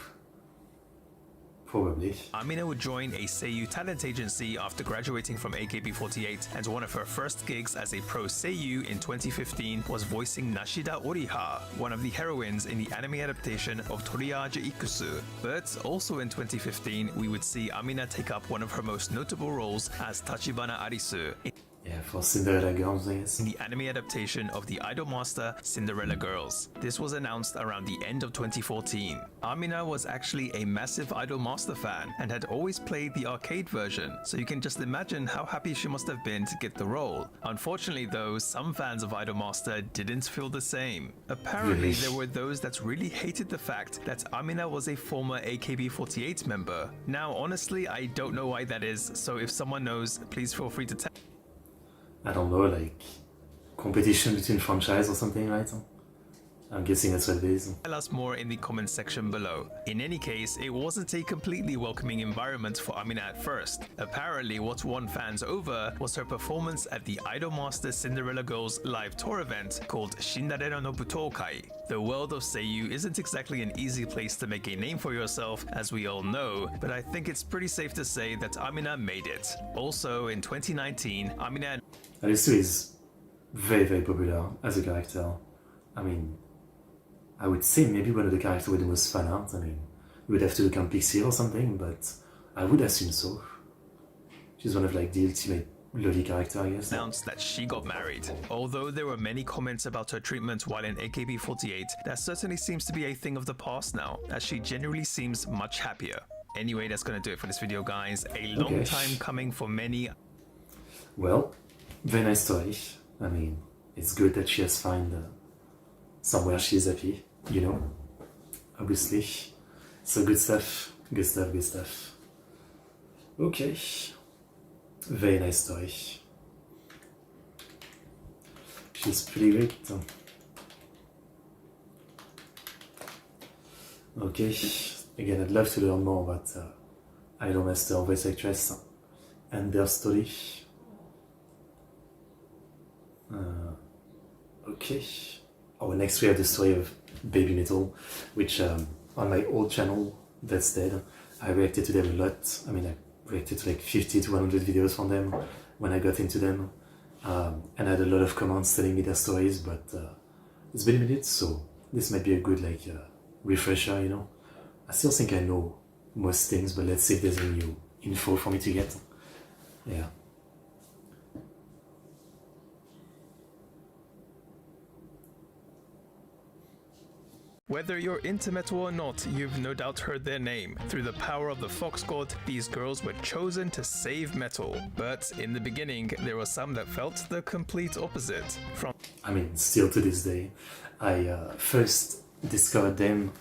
[SPEAKER 1] Probably.
[SPEAKER 2] Amina would join a seiyuu talent agency after graduating from AKB48, and one of her first gigs as a pro seiyuu in 2015 was voicing Nashida Oriha, one of the heroines in the anime adaptation of Toriage Ikusu. But also in 2015, we would see Amina take up one of her most notable roles as Tachibana Arisu
[SPEAKER 1] Yeah, for Cinderella Girls, I guess.
[SPEAKER 2] in the anime adaptation of the Idol Master Cinderella Girls. This was announced around the end of 2014. Amina was actually a massive Idol Master fan and had always played the arcade version, so you can just imagine how happy she must have been to get the role. Unfortunately though, some fans of Idol Master didn't feel the same. Apparently there were those that really hated the fact that Amina was a former AKB48 member. Now honestly, I don't know why that is, so if someone knows, please feel free to tell.
[SPEAKER 1] I don't know, like competition between franchise or something, right? I'm guessing that's what it is.
[SPEAKER 2] Tell us more in the comments section below. In any case, it wasn't a completely welcoming environment for Amina at first. Apparently, what won fans over was her performance at the Idol Master Cinderella Girls live tour event called Shindarera no Butokai. The world of seiyuu isn't exactly an easy place to make a name for yourself, as we all know, but I think it's pretty safe to say that Amina made it. Also, in 2019, Amina
[SPEAKER 1] Arisu is very, very popular as a character. I mean, I would say maybe one of the characters with the most fan art. I mean, you would have to look on Pixie or something, but I would assume so. She's one of like the ultimate loli character, I guess.
[SPEAKER 2] announced that she got married. Although there were many comments about her treatment while in AKB48, that certainly seems to be a thing of the past now, as she generally seems much happier. Anyway, that's gonna do it for this video, guys. A long time coming for many.
[SPEAKER 1] Well, very nice story. I mean, it's good that she has found somewhere she is happy, you know, obviously. So good stuff, good stuff, good stuff. Okay, very nice story. She's pretty great. Okay, again, I'd love to learn more about Idol Master voice actress and their story. Okay. Oh, next we have the story of Babymetal, which on my old channel that's dead, I reacted to them a lot. I mean, I reacted to like 50 to 100 videos from them when I got into them, and I had a lot of comments telling me their stories, but it's been a minute, so this might be a good like refresher, you know. I still think I know most things, but let's see if there's any new info for me to get. Yeah.
[SPEAKER 2] Whether you're into metal or not, you've no doubt heard their name. Through the power of the Fox God, these girls were chosen to save metal. But in the beginning, there were some that felt the complete opposite.
[SPEAKER 1] I mean, still to this day, I first discovered them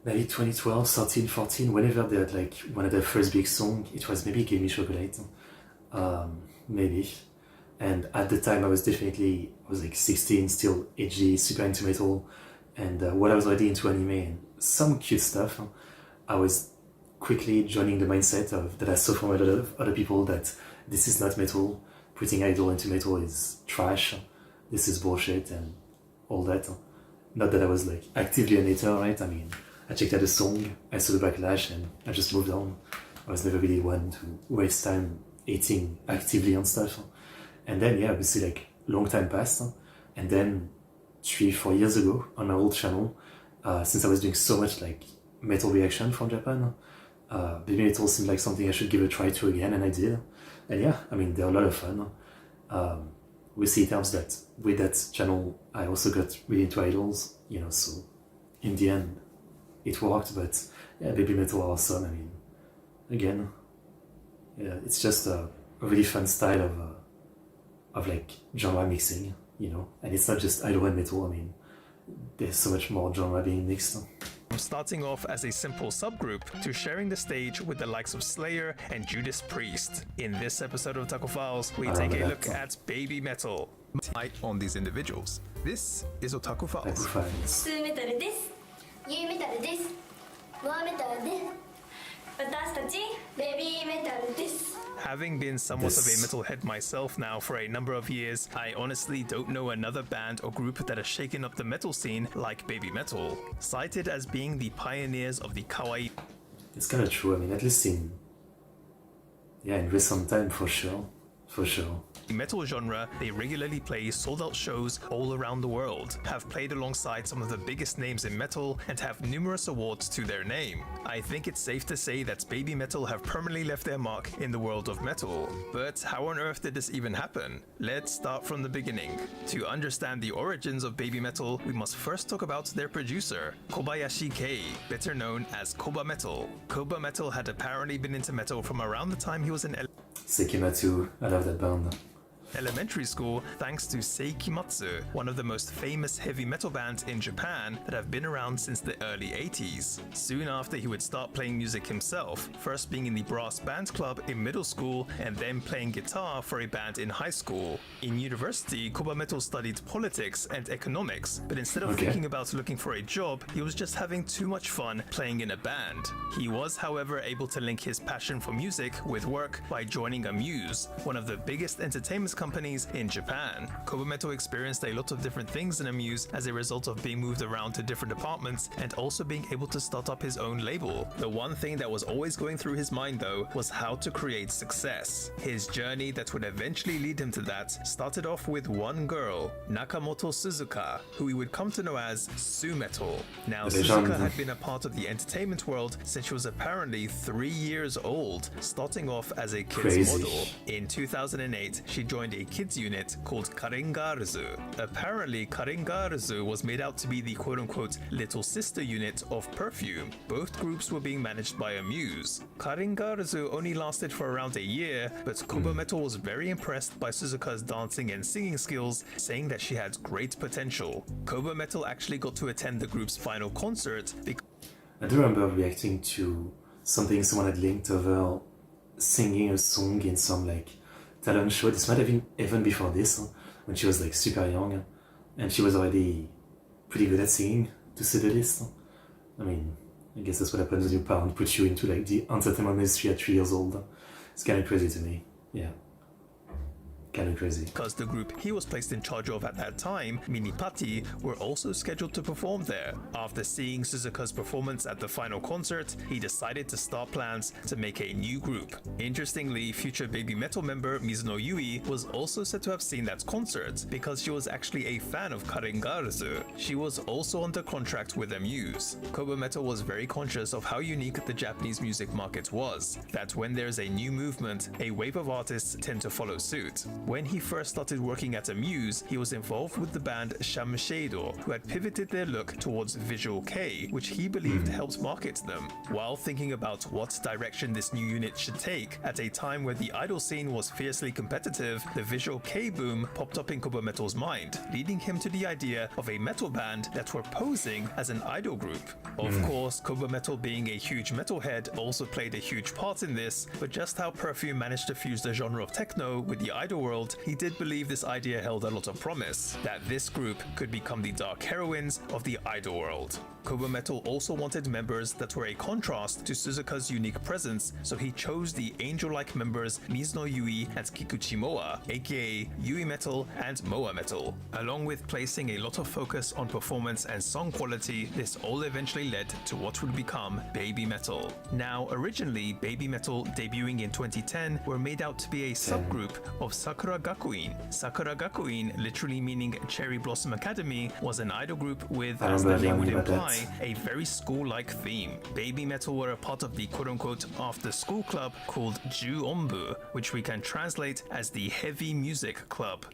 [SPEAKER 1] maybe 2012, 13, 14, whenever they had like one of their first big songs. It was maybe Give Me Chocolate, maybe. And at the time I was like 16, still edgy, super into metal. And while I was already into anime and some cute stuff, I was quickly joining the mindset of that I saw from a lot of other people that this is not metal, putting idol into metal is trash, this is bullshit and all that. Not that I was like actively an hater, right? I mean, I checked out the song, I saw the backlash and I just moved on. I was never really one to waste time hating actively on stuff. And then, yeah, obviously like long time passed, and then 3-4 years ago on my old channel, since I was doing so much like metal reaction from Japan. Babymetal seemed like something I should give a try to again, and I did. And yeah, I mean, they're a lot of fun. We see terms that with that channel, I also got really into idols, you know, so in the end, it worked, but yeah, Babymetal are awesome. I mean, again, yeah, it's just a really fun style of like genre mixing, you know, and it's not just idol and metal. I mean, there's so much more genre being mixed.
[SPEAKER 2] From starting off as a simple subgroup to sharing the stage with the likes of Slayer and Judas Priest. In this episode of Taco Files, we take a look at Babymetal. On these individuals. This is Otaku Files.
[SPEAKER 4] スーメタルです。ユーメタルです。モアメタルです。私たちベビーメタルです。
[SPEAKER 2] Having been somewhat of a metalhead myself now for a number of years, I honestly don't know another band or group that has shaken up the metal scene like Babymetal. Cited as being the pioneers of the kawaii.
[SPEAKER 1] It's kind of true. I mean, at least in recent time, for sure.
[SPEAKER 2] Metal genre, they regularly play sold-out shows all around the world, have played alongside some of the biggest names in metal, and have numerous awards to their name. I think it's safe to say that Babymetal have permanently left their mark in the world of metal. But how on earth did this even happen? Let's start from the beginning. To understand the origins of Babymetal, we must first talk about their producer, Kobayashi Kei, better known as Kobametal. Kobametal had apparently been into metal from around the time he was in
[SPEAKER 1] Sekimatsu, I love that band.
[SPEAKER 2] elementary school thanks to Seikimatsu, one of the most famous heavy metal bands in Japan that have been around since the early 80s. Soon after, he would start playing music himself, first being in the brass band club in middle school and then playing guitar for a band in high school. In university, Kobametal studied politics and economics, but instead of thinking about looking for a job, he was just having too much fun playing in a band. He was, however, able to link his passion for music with work by joining Amuse, one of the biggest entertainment companies in Japan. Kobametal experienced a lot of different things in Amuse as a result of being moved around to different departments and also being able to start up his own label. The one thing that was always going through his mind though was how to create success. His journey that would eventually lead him to that started off with one girl, Nakamoto Suzuka, who he would come to know as Sumetal. Now Suzuka had been a part of the entertainment world since she was apparently 3 years old, starting off as a kids model. In 2008, she joined a kids unit called Karengaruzu. Apparently, Karengaruzu was made out to be the quote-unquote little sister unit of Perfume. Both groups were being managed by Amuse. Karengaruzu only lasted for around a year, but Kobametal was very impressed by Suzuka's dancing and singing skills, saying that she had great potential. Kobametal actually got to attend the group's final concert because
[SPEAKER 1] I do remember reacting to something someone had linked of her singing a song in some like talent show. This might have been even before this, when she was like super young, and she was already pretty good at singing, to say the least. I mean, I guess that's what happens when your parent puts you into like the entertainment industry at 3 years old. It's kind of crazy to me. Yeah. Kind of crazy.
[SPEAKER 2] Because the group he was placed in charge of at that time, Minipati, were also scheduled to perform there. After seeing Suzuka's performance at the final concert, he decided to start plans to make a new group. Interestingly, future Babymetal member Mizuno Yui was also said to have seen that concert because she was actually a fan of Karengaruzu. She was also under contract with Amuse. Kobametal was very conscious of how unique the Japanese music market was, that when there's a new movement, a wave of artists tend to follow suit. When he first started working at Amuse, he was involved with the band Shamshado, who had pivoted their look towards Visual K, which he believed helped market them. While thinking about what direction this new unit should take, at a time where the idol scene was fiercely competitive, the Visual K boom popped up in Kobametal's mind, leading him to the idea of a metal band that were posing as an idol group. Of course, Kobametal being a huge metalhead also played a huge part in this, but just how Perfume managed to fuse the genre of techno with the idol world, he did believe this idea held a lot of promise, that this group could become the dark heroines of the idol world. Kobametal also wanted members that were a contrast to Suzuka's unique presence, so he chose the angel-like members Mizuno Yui and Kikuchi Moa, aka Yui Metal and Moa Metal. Along with placing a lot of focus on performance and song quality, this all eventually led to what would become Babymetal. Now, originally, Babymetal, debuting in 2010, were made out to be a subgroup of Sakura Sakura Gakuin. Sakura Gakuin, literally meaning Cherry Blossom Academy, was an idol group with, as the name would imply, a very school-like theme. Babymetal were a part of the quote-unquote after-school club called Ju Onbu, which we can translate as the Heavy Music Club.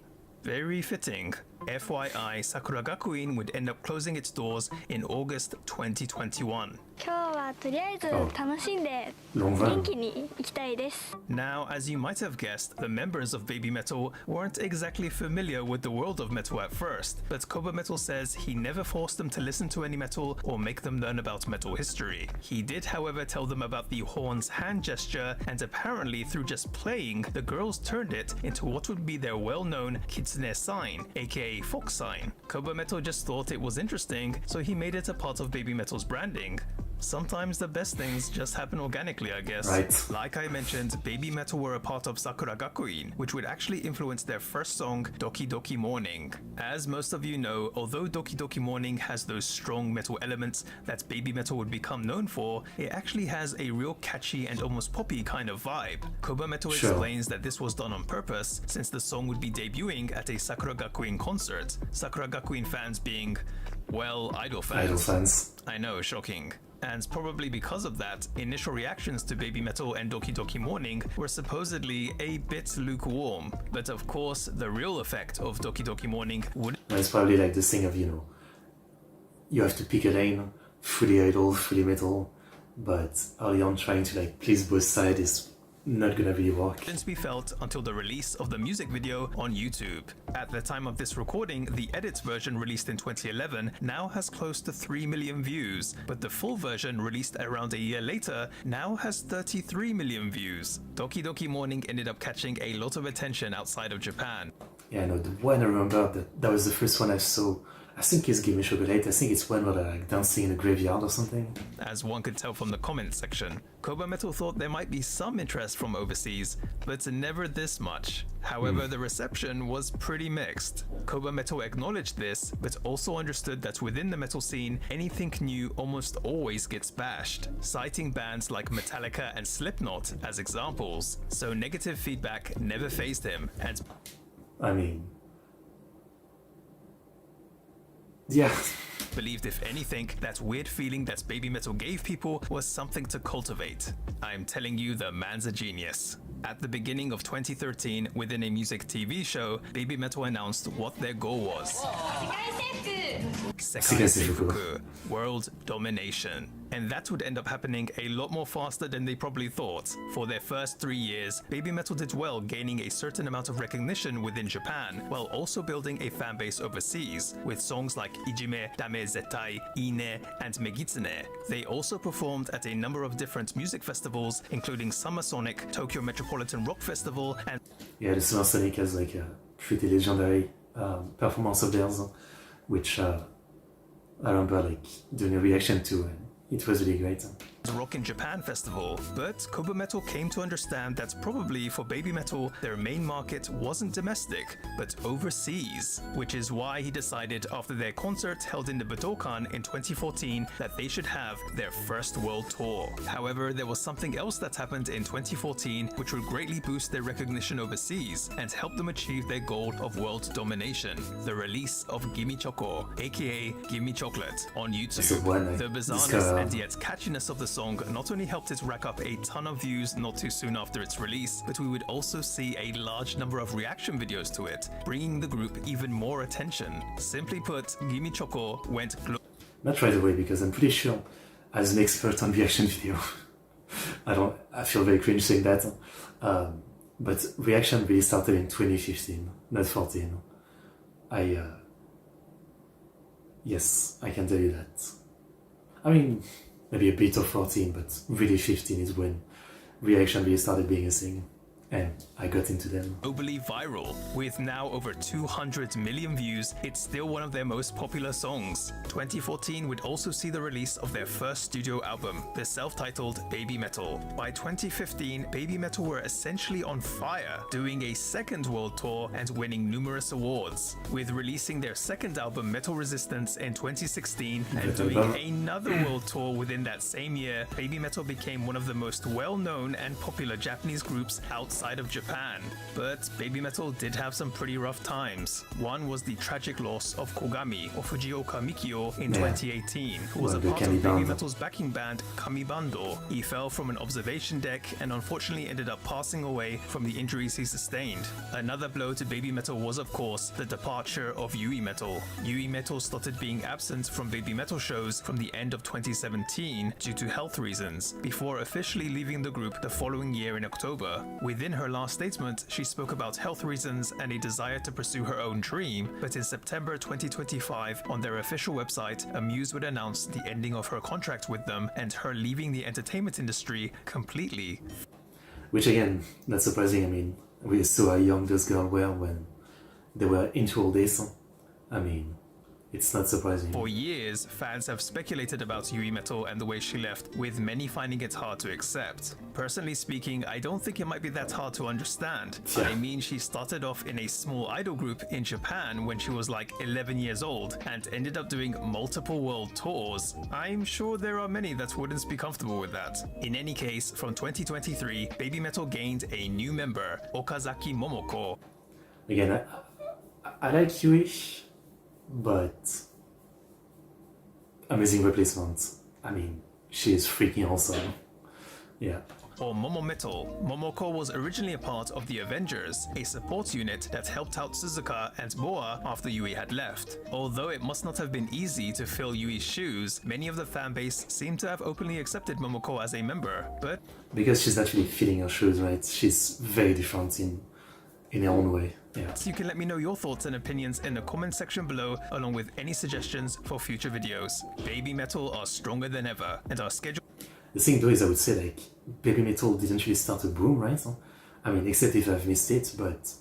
[SPEAKER 2] Very fitting. FYI, Sakura Gakuin would end up closing its doors in August 2021.
[SPEAKER 3] 今日はとりあえず楽しんで
[SPEAKER 1] Long van.
[SPEAKER 3] 元気に行きたいです
[SPEAKER 2] Now, as you might have guessed, the members of Babymetal weren't exactly familiar with the world of metal at first, but Kobametal says he never forced them to listen to any metal or make them learn about metal history. He did, however, tell them about the horn's hand gesture, and apparently through just playing, the girls turned it into what would be their well-known kitsune sign, aka fox sign. Kobametal just thought it was interesting, so he made it a part of Babymetal's branding. Sometimes the best things just happen organically, I guess.
[SPEAKER 1] Right.
[SPEAKER 2] Like I mentioned, Babymetal were a part of Sakura Gakuin, which would actually influence their first song, Doki Doki Morning. As most of you know, although Doki Doki Morning has those strong metal elements that Babymetal would become known for, it actually has a real catchy and almost poppy kind of vibe. Kobametal explains that this was done on purpose, since the song would be debuting at a Sakura Gakuin concert. Sakura Gakuin fans being, well, idol fans.
[SPEAKER 1] Idol fans.
[SPEAKER 2] I know, shocking. And probably because of that, initial reactions to Babymetal and Doki Doki Morning were supposedly a bit lukewarm. But of course, the real effect of Doki Doki Morning would...
[SPEAKER 1] It's probably like this thing of, you have to pick a lane, fully idol, fully metal, but early on trying to like please both sides is not gonna really work.
[SPEAKER 2] Didn't be felt until the release of the music video on YouTube. At the time of this recording, the edit version released in 2011 now has close to 3 million views, but the full version released around a year later now has 33 million views. Doki Doki Morning ended up catching a lot of attention outside of Japan.
[SPEAKER 1] Yeah, no, the one I remember that was the first one I saw. I think it's Give Me Chocolate. I think it's one where they're like dancing in a graveyard or something.
[SPEAKER 2] As one could tell from the comments section, Kobametal thought there might be some interest from overseas, but never this much. However, the reception was pretty mixed. Kobametal acknowledged this, but also understood that within the metal scene, anything new almost always gets bashed, citing bands like Metallica and Slipknot as examples. So negative feedback never fazed him, and
[SPEAKER 1] I mean, yeah.
[SPEAKER 2] believed if anything, that weird feeling that Babymetal gave people was something to cultivate. I'm telling you, the man's a genius. At the beginning of 2013, within a music TV show, Babymetal announced what their goal was. Sekai Seifuku, world domination. And that would end up happening a lot more faster than they probably thought. For their first 3 years, Babymetal did well, gaining a certain amount of recognition within Japan, while also building a fanbase overseas, with songs like Ijime, Dame Zettai, Ine, and Megitsune. They also performed at a number of different music festivals, including Summer Sonic, Tokyo Metropolitan Rock Festival, and
[SPEAKER 1] Yeah, the Summer Sonic has like a pretty legendary performance of theirs, which I remember like doing a reaction to, and it was really great.
[SPEAKER 2] Rock in Japan festival, but Kobametal came to understand that probably for Babymetal, their main market wasn't domestic, but overseas, which is why he decided after their concert held in the Budokan in 2014 that they should have their first world tour. However, there was something else that happened in 2014 which would greatly boost their recognition overseas and help them achieve their goal of world domination, the release of Gimme Choco, aka Gimme Chocolate, on YouTube. The bizarreness and yet catchiness of the song not only helped it rack up a ton of views not too soon after its release, but we would also see a large number of reaction videos to it, bringing the group even more attention. Simply put, Gimme Choco went
[SPEAKER 1] Not right away, because I'm pretty sure, as an expert on reaction video, I feel very cringe saying that, but reaction really started in 2015, not 14. Yes, I can tell you that. I mean, maybe a bit of 14, but really 15 is when reaction really started being a thing. And I got into them.
[SPEAKER 2] Globally viral. With now over 200 million views, it's still one of their most popular songs. 2014 would also see the release of their first studio album, the self-titled Babymetal. By 2015, Babymetal were essentially on fire, doing a second world tour and winning numerous awards. With releasing their second album, Metal Resistance, in 2016 and doing another world tour within that same year, Babymetal became one of the most well-known and popular Japanese groups outside outside of Japan. But Babymetal did have some pretty rough times. One was the tragic loss of Kogami, or Fujioka Mikio, in 2018, who was a part of Babymetal's backing band Kamibando. He fell from an observation deck and unfortunately ended up passing away from the injuries he sustained. Another blow to Babymetal was, of course, the departure of Yui Metal. Yui Metal started being absent from Babymetal shows from the end of 2017 due to health reasons, before officially leaving the group the following year in October. Within her last statement, she spoke about health reasons and a desire to pursue her own dream, but in September 2025, on their official website, Amuse would announce the ending of her contract with them and her leaving the entertainment industry completely.
[SPEAKER 1] Which again, not surprising. I mean, we saw how young those girls were when they were into all this. I mean, it's not surprising.
[SPEAKER 2] For years, fans have speculated about Yui Metal and the way she left, with many finding it hard to accept. Personally speaking, I don't think it might be that hard to understand.
[SPEAKER 1] Yeah.
[SPEAKER 2] I mean, she started off in a small idol group in Japan when she was like 11 years old and ended up doing multiple world tours. I'm sure there are many that wouldn't be comfortable with that. In any case, from 2023, Babymetal gained a new member, Okazaki Momoko.
[SPEAKER 1] Again, I like Yui, but amazing replacement. I mean, she is freaking awesome. Yeah.
[SPEAKER 2] Or Momometal. Momoko was originally a part of the Avengers, a support unit that helped out Suzuka and Boa after Yui had left. Although it must not have been easy to fill Yui's shoes, many of the fanbase seem to have openly accepted Momoko as a member, but
[SPEAKER 1] Because she's actually filling her shoes, right? She's very different in her own way. Yeah.
[SPEAKER 2] you can let me know your thoughts and opinions in the comment section below, along with any suggestions for future videos. Babymetal are stronger than ever, and are scheduled.
[SPEAKER 1] The thing though is, I would say, like, Babymetal didn't really start a boom, right? I mean, except if I've missed it, but,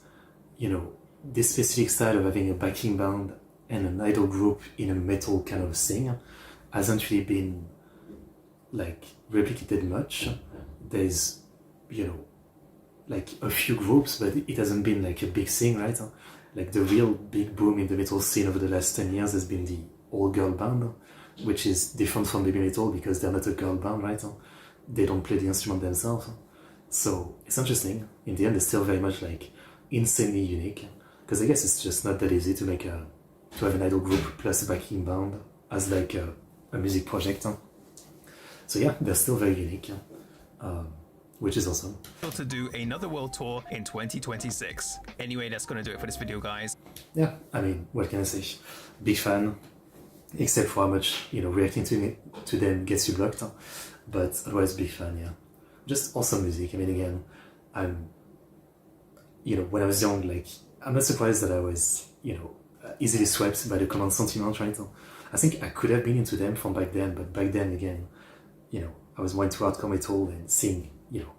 [SPEAKER 1] you know, this specific style of having a backing band and an idol group in a metal kind of thing hasn't really been, like, replicated much. There's, you know, like a few groups, but it hasn't been like a big thing, right? Like the real big boom in the metal scene over the last 10 years has been the all-girl band, which is different from Babymetal because they're not a girl band, right? They don't play the instrument themselves. So it's interesting. In the end, it's still very much like insanely unique, because I guess it's just not that easy to make to have an idol group plus a backing band as like a music project. So yeah, they're still very unique. Which is awesome.
[SPEAKER 2] To do another world tour in 2026. Anyway, that's gonna do it for this video, guys.
[SPEAKER 1] Yeah, I mean, what can I say? Big fan, except for how much, you know, reacting to them gets you blocked. But otherwise, big fan, yeah. Just awesome music. I mean, again, you know, when I was young, like, I'm not surprised that I was, you know, easily swept by the common sentiment, right? I think I could have been into them from back then, but back then, again, you know, I was more into hardcore metal and seeing, you know,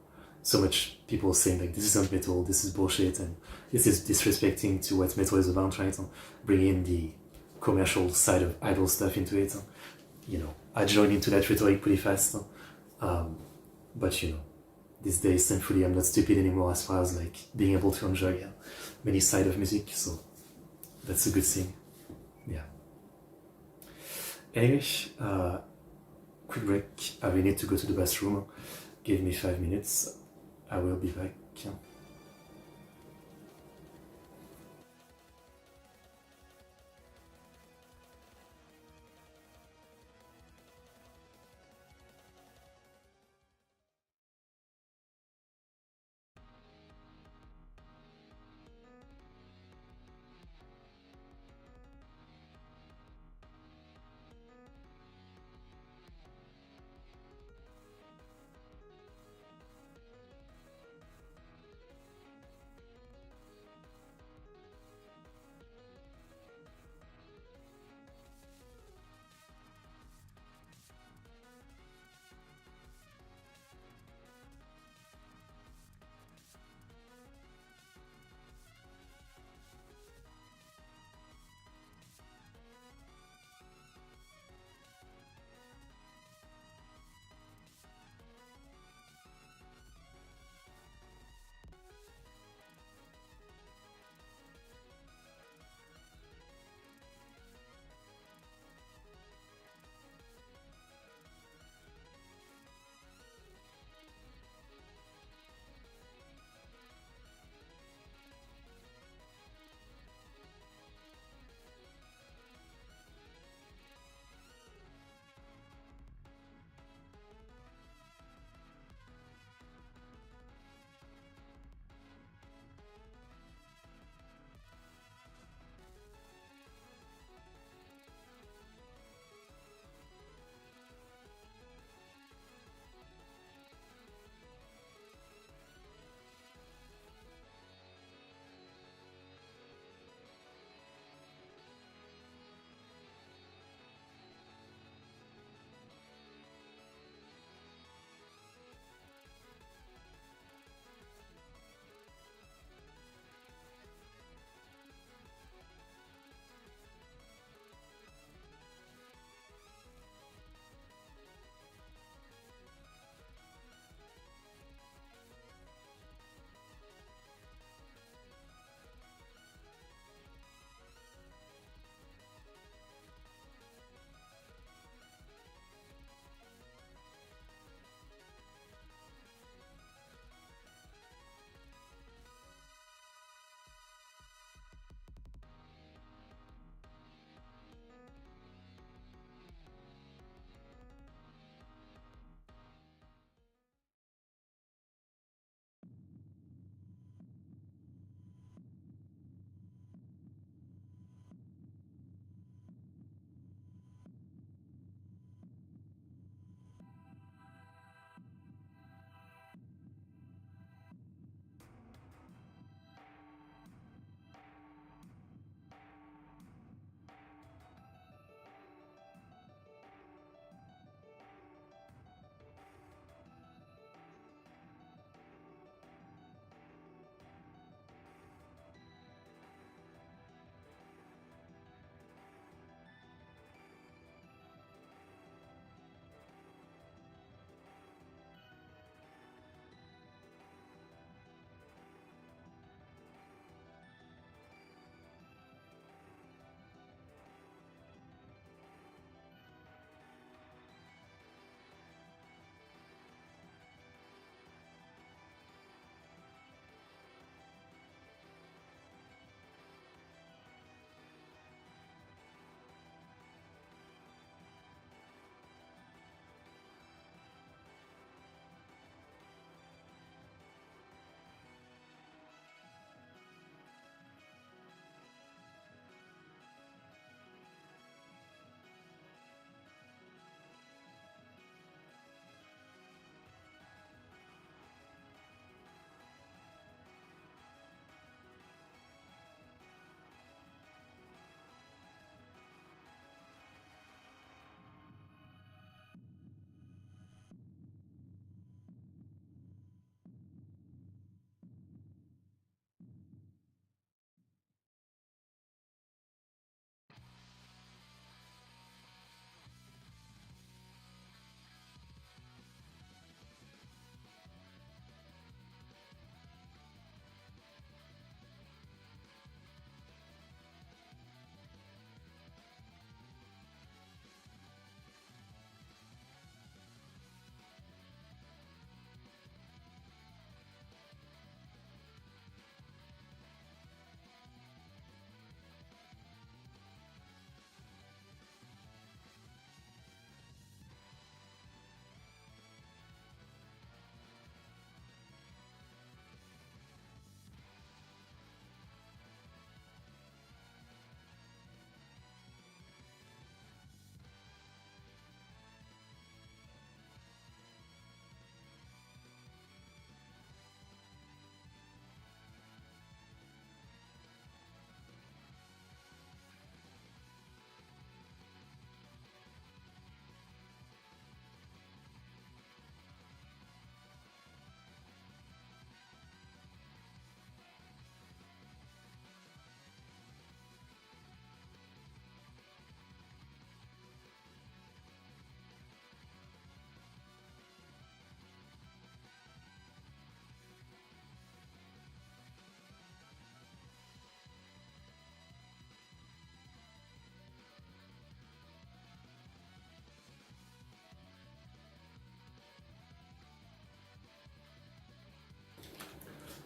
[SPEAKER 1] so much people saying like, this isn't metal, this is bullshit, and this is disrespecting to what metal is about, right? Bringing in the commercial side of idol stuff into it. You know, I joined into that rhetoric pretty fast. But you know, these days, thankfully, I'm not stupid anymore as far as like being able to enjoy many sides of music, so that's a good thing. Yeah. Anyway, quick break. I really need to go to the bathroom. Give me 5 minutes. I will be back.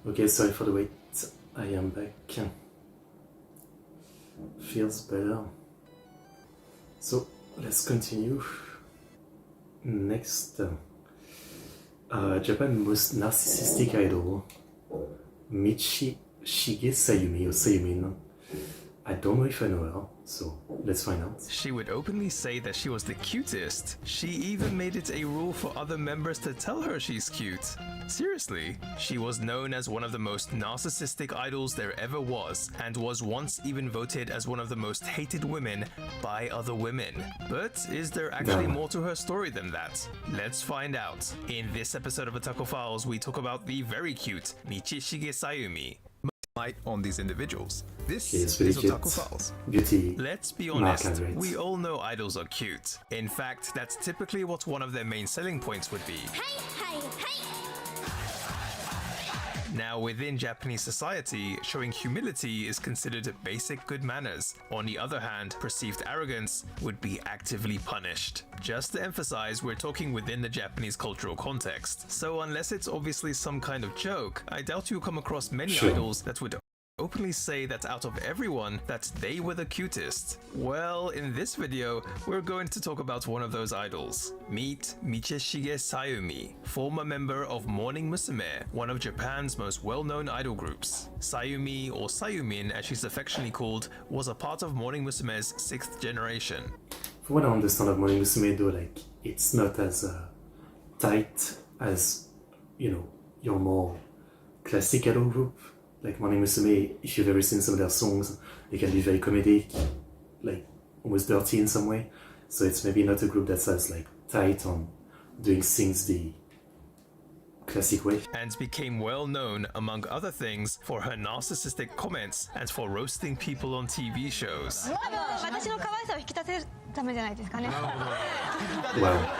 [SPEAKER 1] Okay, sorry for the wait. I am back. Feels better. So let's continue. Next, Japan's most narcissistic idol, Shige Sayumi or Sayumin. I don't know if I know her, so let's find out.
[SPEAKER 2] She would openly say that she was the cutest. She even made it a rule for other members to tell her she's cute. Seriously, she was known as one of the most narcissistic idols there ever was, and was once even voted as one of the most hated women by other women. But is there actually more to her story than that? Let's find out. In this episode of Otaku Files, we talk about the very cute Shige Sayumi. Light on these individuals. This is Otaku Files.
[SPEAKER 1] Beauty.
[SPEAKER 2] Let's be honest, we all know idols are cute. In fact, that's typically what one of their main selling points would be. Now, within Japanese society, showing humility is considered basic good manners. On the other hand, perceived arrogance would be actively punished. Just to emphasize, we're talking within the Japanese cultural context. So unless it's obviously some kind of joke, I doubt you'll come across many idols that would openly say that out of everyone that they were the cutest. Well, in this video, we're going to talk about one of those idols. Meet Shige Sayumi, former member of Morning Musume, one of Japan's most well-known idol groups. Sayumi, or Sayumin as she's affectionately called, was a part of Morning Musume's 6th generation.
[SPEAKER 1] From what I understand of Morning Musume though, like, it's not as tight as, you know, your more classic idol group. Like Morning Musume, if you've ever seen some of their songs, they can be very comedic, like almost dirty in some way. So it's maybe not a group that's as like tight on doing things the classic way.
[SPEAKER 2] And became well known, among other things, for her narcissistic comments and for roasting people on TV shows.
[SPEAKER 1] Wow.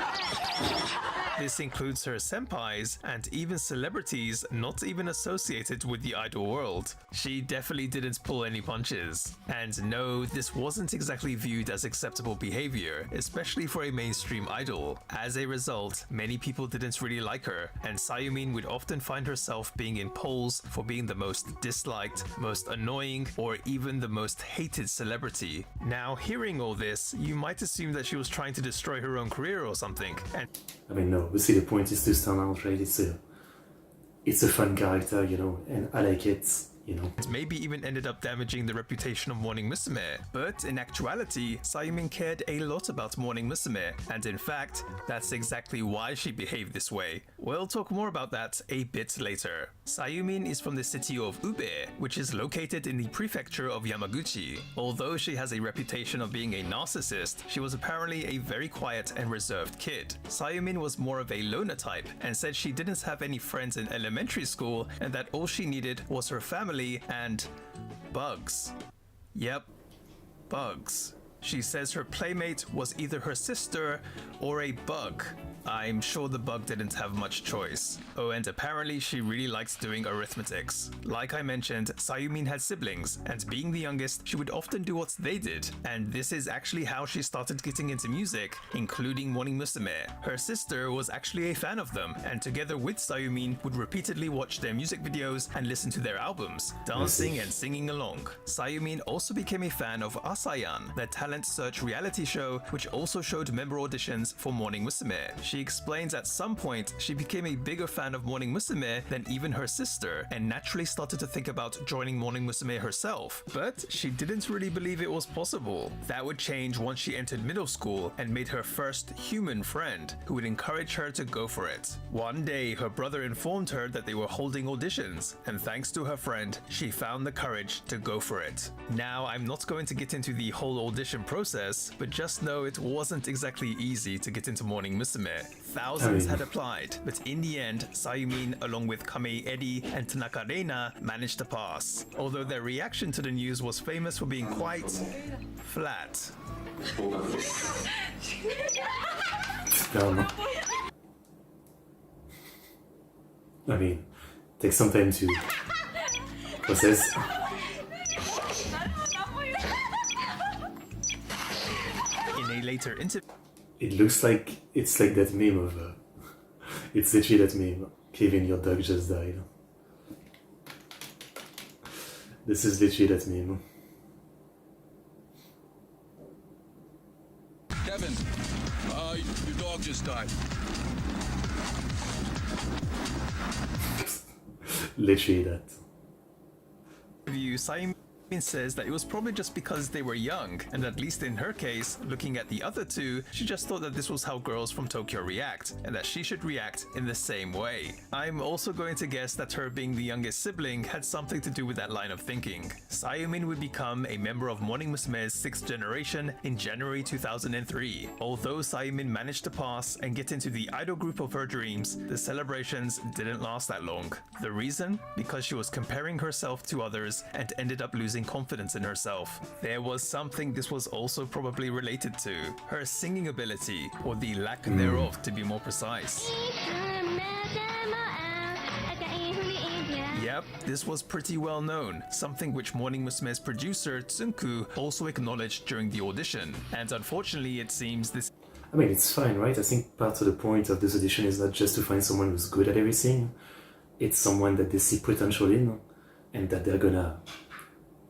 [SPEAKER 2] This includes her senpais and even celebrities not even associated with the idol world. She definitely didn't pull any punches. And no, this wasn't exactly viewed as acceptable behavior, especially for a mainstream idol. As a result, many people didn't really like her, and Sayumin would often find herself being in polls for being the most disliked, most annoying, or even the most hated celebrity. Now, hearing all this, you might assume that she was trying to destroy her own career or something. And
[SPEAKER 1] I mean, no, but see, the point is to stand out, right? It's a fun character, you know, and I like it, you know.
[SPEAKER 2] Maybe even ended up damaging the reputation of Morning Musume. But in actuality, Sayumin cared a lot about Morning Musume, and in fact, that's exactly why she behaved this way. We'll talk more about that a bit later. Sayumin is from the city of Ube, which is located in the prefecture of Yamaguchi. Although she has a reputation of being a narcissist, she was apparently a very quiet and reserved kid. Sayumin was more of a loner type and said she didn't have any friends in elementary school and that all she needed was her family and bugs. Yep, bugs. She says her playmate was either her sister or a bug. I'm sure the bug didn't have much choice. Oh, and apparently she really liked doing arithmetics. Like I mentioned, Sayumin had siblings, and being the youngest, she would often do what they did. And this is actually how she started getting into music, including Morning Musume. Her sister was actually a fan of them, and together with Sayumin would repeatedly watch their music videos and listen to their albums, dancing and singing along. Sayumin also became a fan of Asayan, the talent search reality show, which also showed member auditions for Morning Musume. She explains at some point she became a bigger fan of Morning Musume than even her sister, and naturally started to think about joining Morning Musume herself. But she didn't really believe it was possible. That would change once she entered middle school and made her first human friend, who would encourage her to go for it. One day, her brother informed her that they were holding auditions, and thanks to her friend, she found the courage to go for it. Now, I'm not going to get into the whole audition process, but just know it wasn't exactly easy to get into Morning Musume. Thousands had applied, but in the end, Sayumin, along with Kamei Eri and Tanaka Reina, managed to pass. Although their reaction to the news was famous for being quite flat.
[SPEAKER 1] I mean, take some time to process.
[SPEAKER 2] In a later interview,
[SPEAKER 1] it looks like it's like that meme of it's literally that meme. Kevin, your dog just died. This is literally that meme.
[SPEAKER 5] Kevin, your dog just died.
[SPEAKER 1] Literally that.
[SPEAKER 2] Review, Sayumi says that it was probably just because they were young, and at least in her case, looking at the other two, she just thought that this was how girls from Tokyo react, and that she should react in the same way. I'm also going to guess that her being the youngest sibling had something to do with that line of thinking. Sayumi would become a member of Morning Musume's 6th generation in January 2003. Although Sayumi managed to pass and get into the idol group of her dreams, the celebrations didn't last that long. The reason? Because she was comparing herself to others and ended up losing confidence in herself. There was something this was also probably related to: her singing ability, or the lack thereof to be more precise. Yep, this was pretty well known, something which Morning Musume's producer Tsunku also acknowledged during the audition, and unfortunately it seems this
[SPEAKER 1] I mean, it's fine, right? I think part of the point of this audition is not just to find someone who's good at everything, it's someone that they see potential in, and that they're gonna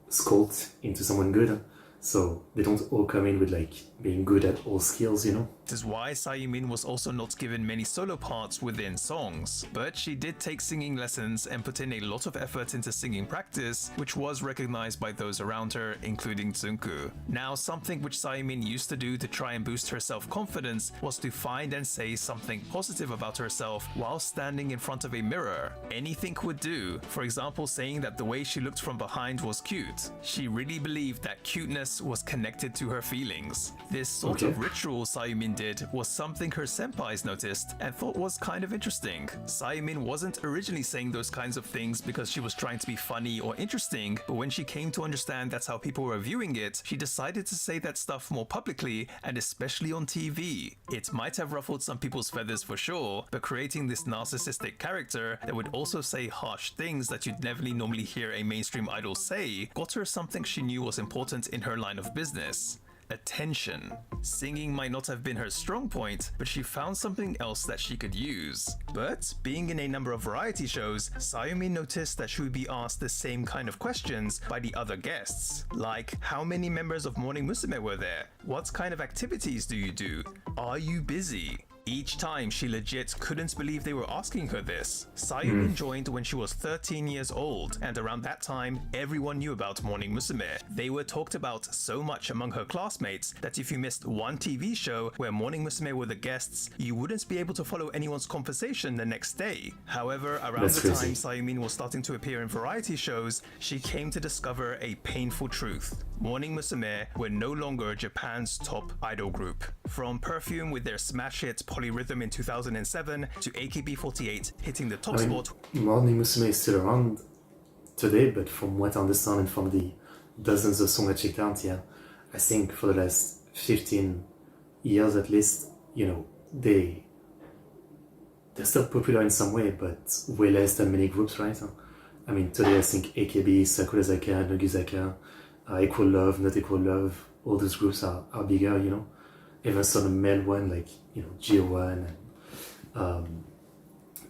[SPEAKER 1] sculpt into someone good, so they don't all come in with like being good at all skills, you know?
[SPEAKER 2] This is why Sayumi was also not given many solo parts within songs, but she did take singing lessons and put in a lot of effort into singing practice, which was recognized by those around her, including Tsunku. Now, something which Sayumi used to do to try and boost her self-confidence was to find and say something positive about herself while standing in front of a mirror. Anything would do, for example saying that the way she looked from behind was cute. She really believed that cuteness was connected to her feelings. This sort of ritual Sayumi did was something her senpais noticed and thought was kind of interesting. Sayumi wasn't originally saying those kinds of things because she was trying to be funny or interesting, but when she came to understand that's how people were viewing it, she decided to say that stuff more publicly, and especially on TV. It might have ruffled some people's feathers for sure, but creating this narcissistic character that would also say harsh things that you'd never normally hear a mainstream idol say got her something she knew was important in her line of business: attention. Singing might not have been her strong point, but she found something else that she could use. But being in a number of variety shows, Sayumi noticed that she would be asked the same kind of questions by the other guests, like how many members of Morning Musume were there? What kind of activities do you do? Are you busy? Each time she legit couldn't believe they were asking her this. Sayumi joined when she was 13 years old, and around that time everyone knew about Morning Musume. They were talked about so much among her classmates that if you missed one TV show where Morning Musume were the guests, you wouldn't be able to follow anyone's conversation the next day. However, around the time Sayumi was starting to appear in variety shows, she came to discover a painful truth. Morning Musume were no longer Japan's top idol group. From Perfume with their smash hit Polyrhythm in 2007 to AKB48 hitting the top spot.
[SPEAKER 1] Morning Musume is still around today, but from what I understand and from the dozens of songs I checked out, yeah, I think for the last 15 years at least, you know, they're still popular in some way, but way less than many groups, right? I mean, today I think AKB, Sakurazaka, Nogizaka, Equal Love, Not Equal Love, all those groups are bigger, you know. Even some male one like, you know, G1 and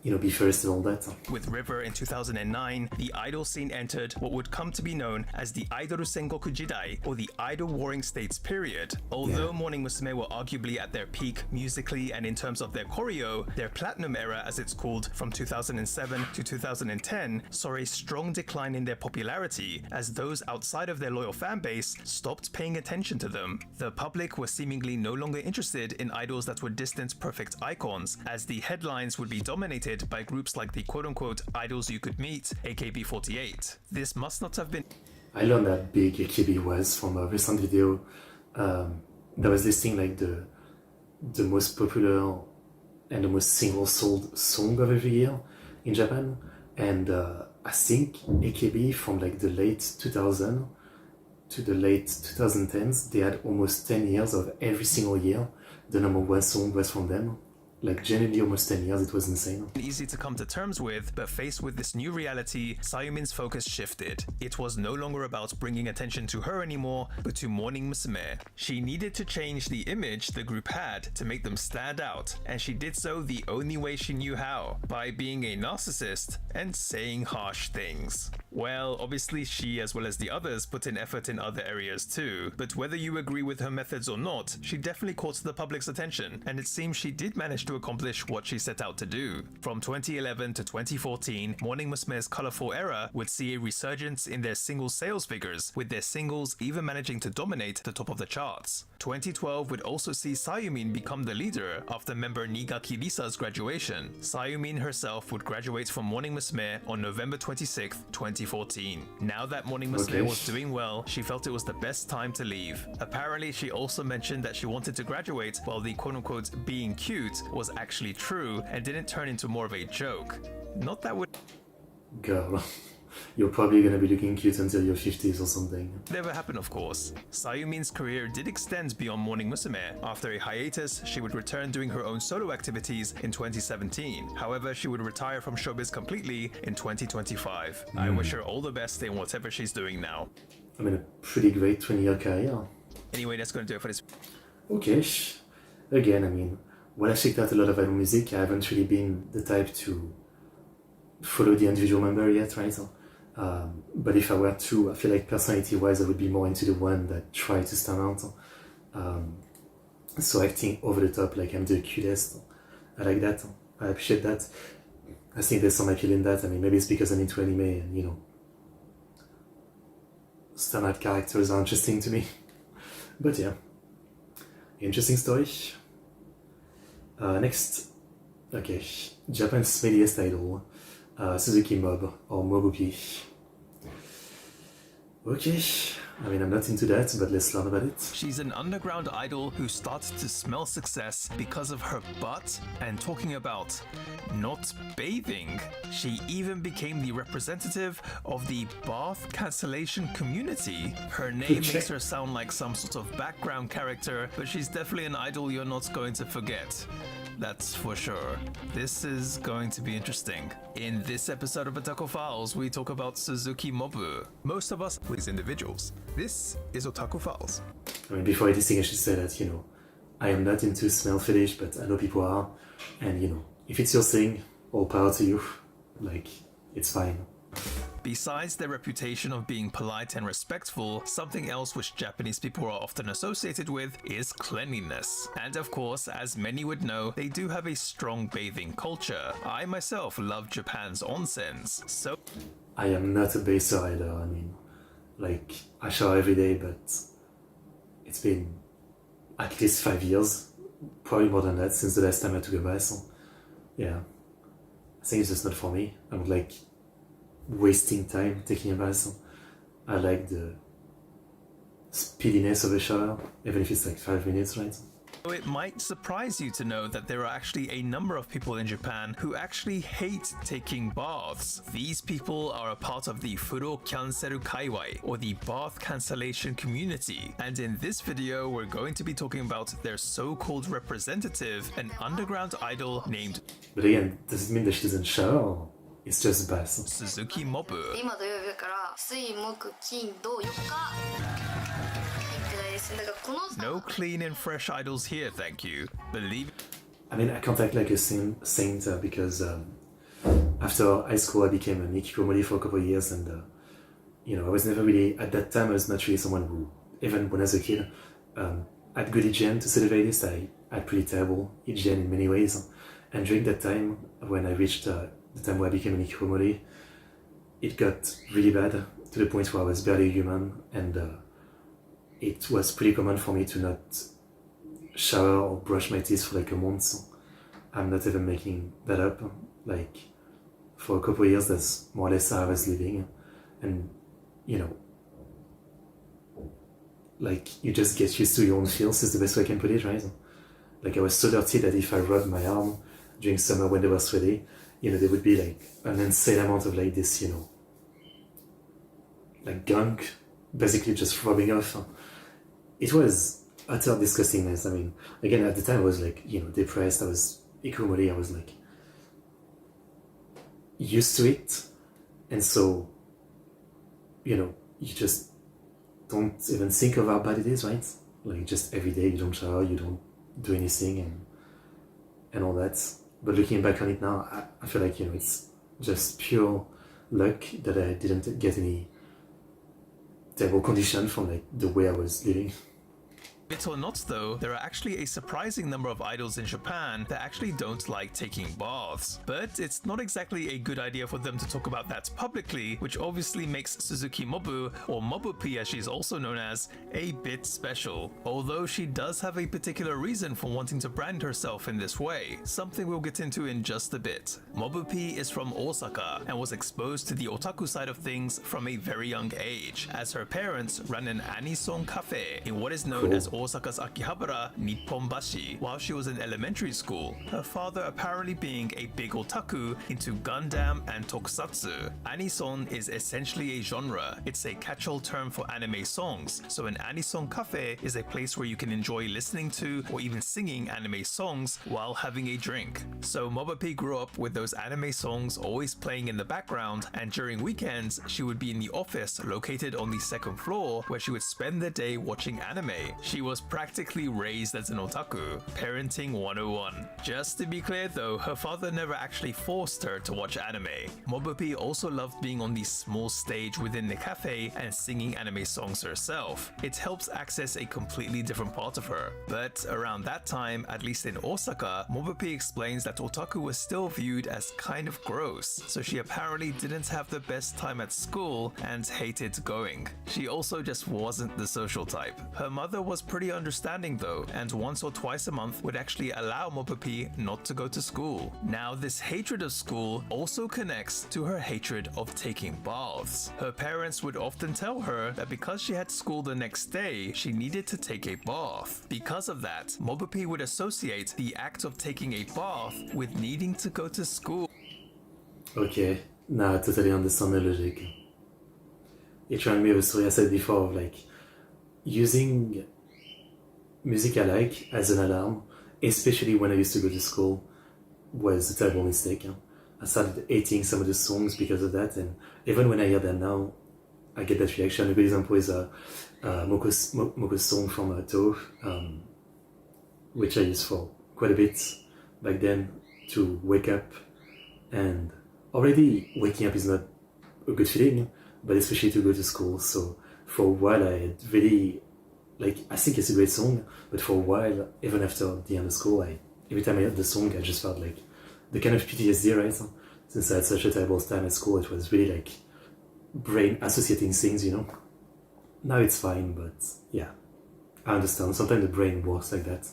[SPEAKER 1] you know, Be First and all that.
[SPEAKER 2] With River in 2009, the idol scene entered what would come to be known as the Idoru Sengoku Jidai, or the Idol Warring States period. Although Morning Musume were arguably at their peak musically and in terms of their choreo, their platinum era, as it's called, from 2007 to 2010, saw a strong decline in their popularity as those outside of their loyal fan base stopped paying attention to them. The public were seemingly no longer interested in idols that were distant perfect icons, as the headlines would be dominated by groups like the quote-unquote idols you could meet, AKB48. This must not have been...
[SPEAKER 1] I learned how big AKB was from a recent video. There was this thing like the most popular and the most single-sold song of every year in Japan, and I think AKB from like the late 2000 to the late 2010s, they had almost 10 years of every single year the number one song was from them. Like genuinely almost 10 years, it was insane.
[SPEAKER 2] Easy to come to terms with, but faced with this new reality, Sayumin's focus shifted. It was no longer about bringing attention to her anymore, but to Morning Musume. She needed to change the image the group had to make them stand out, and she did so the only way she knew how, by being a narcissist and saying harsh things. Well, obviously she as well as the others put in effort in other areas too, but whether you agree with her methods or not, she definitely caught the public's attention, and it seems she did manage to accomplish what she set out to do. From 2011 to 2014, Morning Musume's colorful era would see a resurgence in their singles sales figures, with their singles even managing to dominate the top of the charts. 2012 would also see Sayumin become the leader after member Nigaki Risa's graduation. Sayumin herself would graduate from Morning Musume on November 26, 2014. Now that Morning Musume was doing well, she felt it was the best time to leave. Apparently, she also mentioned that she wanted to graduate while the quote-unquote being cute was actually true and didn't turn into more of a joke. Not that would
[SPEAKER 1] Girl, you're probably gonna be looking cute until your 50s or something.
[SPEAKER 2] never happen, of course. Sayumin's career did extend beyond Morning Musume. After a hiatus, she would return doing her own solo activities in 2017. However, she would retire from showbiz completely in 2025. I wish her all the best in whatever she's doing now.
[SPEAKER 1] I mean, a pretty great 20-year career.
[SPEAKER 2] Anyway, that's going to do it for this.
[SPEAKER 1] Okay. Again, I mean, when I checked out a lot of idol music, I haven't really been the type to follow the individual member yet, right? But if I were to, I feel like personality-wise, I would be more into the one that try to stand out. So acting over the top, like I'm the cutest. I like that. I appreciate that. I think there's some appeal in that. I mean, maybe it's because I'm into anime and, you know, standout characters are interesting to me. But yeah, interesting story. Next, okay, Japan's smelliest idol, Suzuki Mob or Mobupi. Okay, I mean, I'm not into that, but let's learn about it.
[SPEAKER 2] She's an underground idol who started to smell success because of her butt, and talking about not bathing, she even became the representative of the bath cancellation community. Her name makes her sound like some sort of background character, but she's definitely an idol you're not going to forget. That's for sure. This is going to be interesting. In this episode of Otaku Files, we talk about Suzuki Mobu. Most of us are these individuals. This is Otaku Files.
[SPEAKER 1] I mean, before anything, I should say that, you know, I am not into smell fetish, but I know people are. And, you know, if it's your thing, all power to you. Like, it's fine.
[SPEAKER 2] Besides their reputation of being polite and respectful, something else which Japanese people are often associated with is cleanliness. And of course, as many would know, they do have a strong bathing culture. I myself love Japan's onsens, so
[SPEAKER 1] I am not a baser either. I mean, like, I shower every day, but it's been at least 5 years, probably more than that, since the last time I took a bath. So, yeah, I think it's just not for me. I would like wasting time taking a bath. I like the speediness of a shower, even if it's like 5 minutes, right?
[SPEAKER 2] it might surprise you to know that there are actually a number of people in Japan who actually hate taking baths. These people are a part of the Furo Kyanseru Kaiwai, or the bath cancellation community, and in this video we're going to be talking about their so-called representative, an underground idol named
[SPEAKER 1] But again, does it mean that she doesn't shower, or it's just bath?
[SPEAKER 2] Suzuki Mobu.
[SPEAKER 4] 今土曜日から水木金土4日入ってないですね。だからこの
[SPEAKER 2] No clean and fresh idols here, thank you. Believe
[SPEAKER 1] I mean, I can't act like a saint because after high school I became an ikikomori for a couple of years, and you know, I was never really, at that time I was not really someone who, even when I was a kid, had good hygiene, to say the very least. I had pretty terrible hygiene in many ways, and during that time, when I reached the time where I became an ikikomori, it got really bad, to the point where I was barely human, and it was pretty common for me to not shower or brush my teeth for like a month. So I'm not even making that up. Like, for a couple of years, that's more or less how I was living. And, you know, like, you just get used to your own feels, is the best way I can put it, right? Like, I was so dirty that if I rubbed my arm during summer when they were sweaty, you know, there would be like an insane amount of like this, you know, like gunk basically just rubbing off. It was utter disgustingness. I mean, again, at the time I was like, you know, depressed. I was Ikumori, I was like used to it, and so you just don't even think of how bad it is, right? Like just every day you don't shower, you don't do anything, and all that. But looking back on it now, I feel like it's just pure luck that I didn't get any terrible condition from like the way I was living.
[SPEAKER 2] Bit or not though, there are actually a surprising number of idols in Japan that actually don't like taking baths. But it's not exactly a good idea for them to talk about that publicly, which obviously makes Suzuki Mobu, or Mobupi as she's also known as, a bit special. Although she does have a particular reason for wanting to brand herself in this way, something we'll get into in just a bit. Mobupi is from Osaka and was exposed to the otaku side of things from a very young age, as her parents ran an anisong cafe in what is known as Osaka's Akihabara, Nipponbashi, while she was in elementary school, her father apparently being a big otaku into Gundam and Tokusatsu. Anison is essentially a genre. It's a catch-all term for anime songs, so an anisong cafe is a place where you can enjoy listening to or even singing anime songs while having a drink. So Mobupi grew up with those anime songs always playing in the background, and during weekends she would be in the office located on the second floor where she would spend the day watching anime. She was practically raised as an otaku, parenting 101. Just to be clear though, her father never actually forced her to watch anime. Mobupi also loved being on the small stage within the cafe and singing anime songs herself. It helps access a completely different part of her. But around that time, at least in Osaka, Mobupi explains that otaku was still viewed as kind of gross, so she apparently didn't have the best time at school and hated going. She also just wasn't the social type. Her mother was pretty understanding though, and once or twice a month would actually allow Mobupi not to go to school. Now this hatred of school also connects to her hatred of taking baths. Her parents would often tell her that because she had school the next day, she needed to take a bath. Because of that, Mobupi would associate the act of taking a bath with needing to go to school.
[SPEAKER 1] Okay, now I totally understand the logic. It reminded me of a story I said before of like using music I like as an alarm, especially when I used to go to school, was a terrible mistake. I started hating some of the songs because of that, and even when I hear them now, I get that reaction. A good example is Moko's song from Toho, which I used for quite a bit back then to wake up, and already waking up is not a good feeling, but especially to go to school. So for a while I had really, I think it's a great song, but for a while, even after the end of school, every time I heard the song, I just felt like the kind of PTSD, right? Since I had such a terrible time at school, it was really like brain associating things, Now it's fine, but yeah. I understand. Sometimes the brain works like that.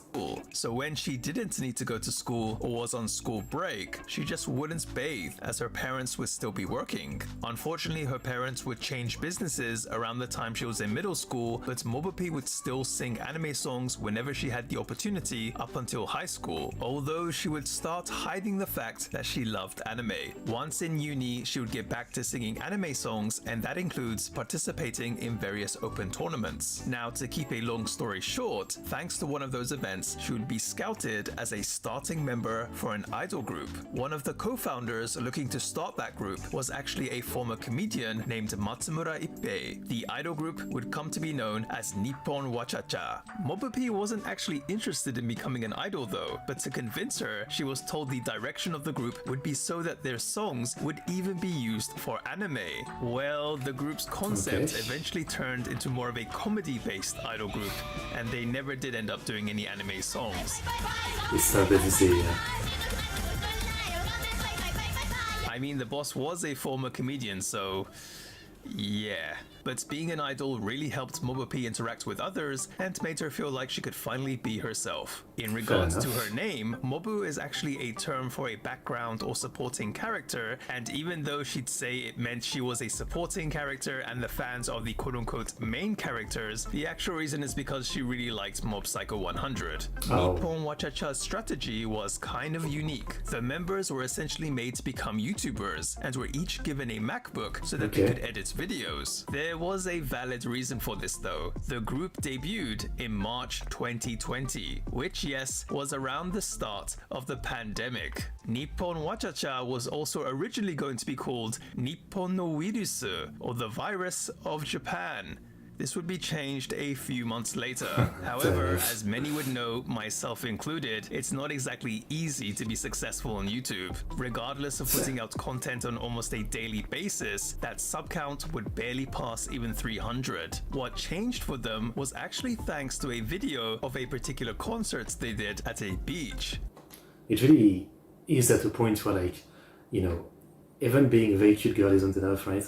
[SPEAKER 2] So when she didn't need to go to school or was on school break, she just wouldn't bathe as her parents would still be working. Unfortunately, her parents would change businesses around the time she was in middle school, but Mobupi would still sing anime songs whenever she had the opportunity up until high school, although she would start hiding the fact that she loved anime. Once in uni, she would get back to singing anime songs, and that includes participating in various open tournaments. Now, to keep a long story short, thanks to one of those events, she would be scouted as a starting member for an idol group. One of the co-founders looking to start that group was actually a former comedian named Matsumura Ippei. The idol group would come to be known as Nippon Wachacha. Mobupi wasn't actually interested in becoming an idol though, but to convince her, she was told the direction of the group would be so that their songs would even be used for anime. Well, the group's concept eventually turned into more of a comedy-based idol group, and they never did end up doing any anime songs.
[SPEAKER 1] It's not bad to say, yeah.
[SPEAKER 2] I mean, the boss was a former comedian, so yeah. But being an idol really helped Mobupi interact with others and made her feel like she could finally be herself. In regards to her name, Mobu is actually a term for a background or supporting character, and even though she'd say it meant she was a supporting character and the fans are the quote-unquote main characters, the actual reason is because she really liked Mob Psycho 100. Nippon Wachacha's strategy was kind of unique. The members were essentially made to become YouTubers and were each given a MacBook so that they could edit videos. Their There was a valid reason for this though. The group debuted in March 2020, which yes, was around the start of the pandemic. Nippon Wachacha was also originally going to be called Nippon no Wirusu, or the virus of Japan. This would be changed a few months later. However, as many would know, myself included, it's not exactly easy to be successful on YouTube. Regardless of putting out content on almost a daily basis, that sub count would barely pass even 300. What changed for them was actually thanks to a video of a particular concert they did at a beach.
[SPEAKER 1] It really is at a point where, like, you know, even being a very cute girl isn't enough, right?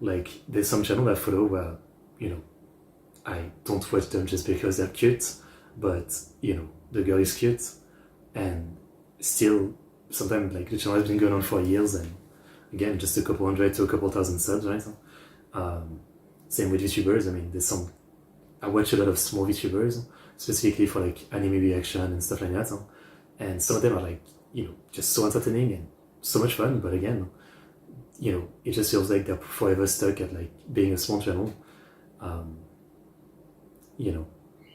[SPEAKER 1] Like, there's some channel I follow where, you know, I don't watch them just because they're cute, but, you know, the girl is cute, and still, sometimes, like, the channel has been going on for years, and again, just a couple hundred to a couple thousand subs, right? Same with YouTubers. I mean, I watch a lot of small YouTubers, specifically for, like, anime reaction and stuff like that, and some of them are, like, you know, just so entertaining and so much fun, but again, you know, it just feels like they're forever stuck at, like, being a small channel. You know,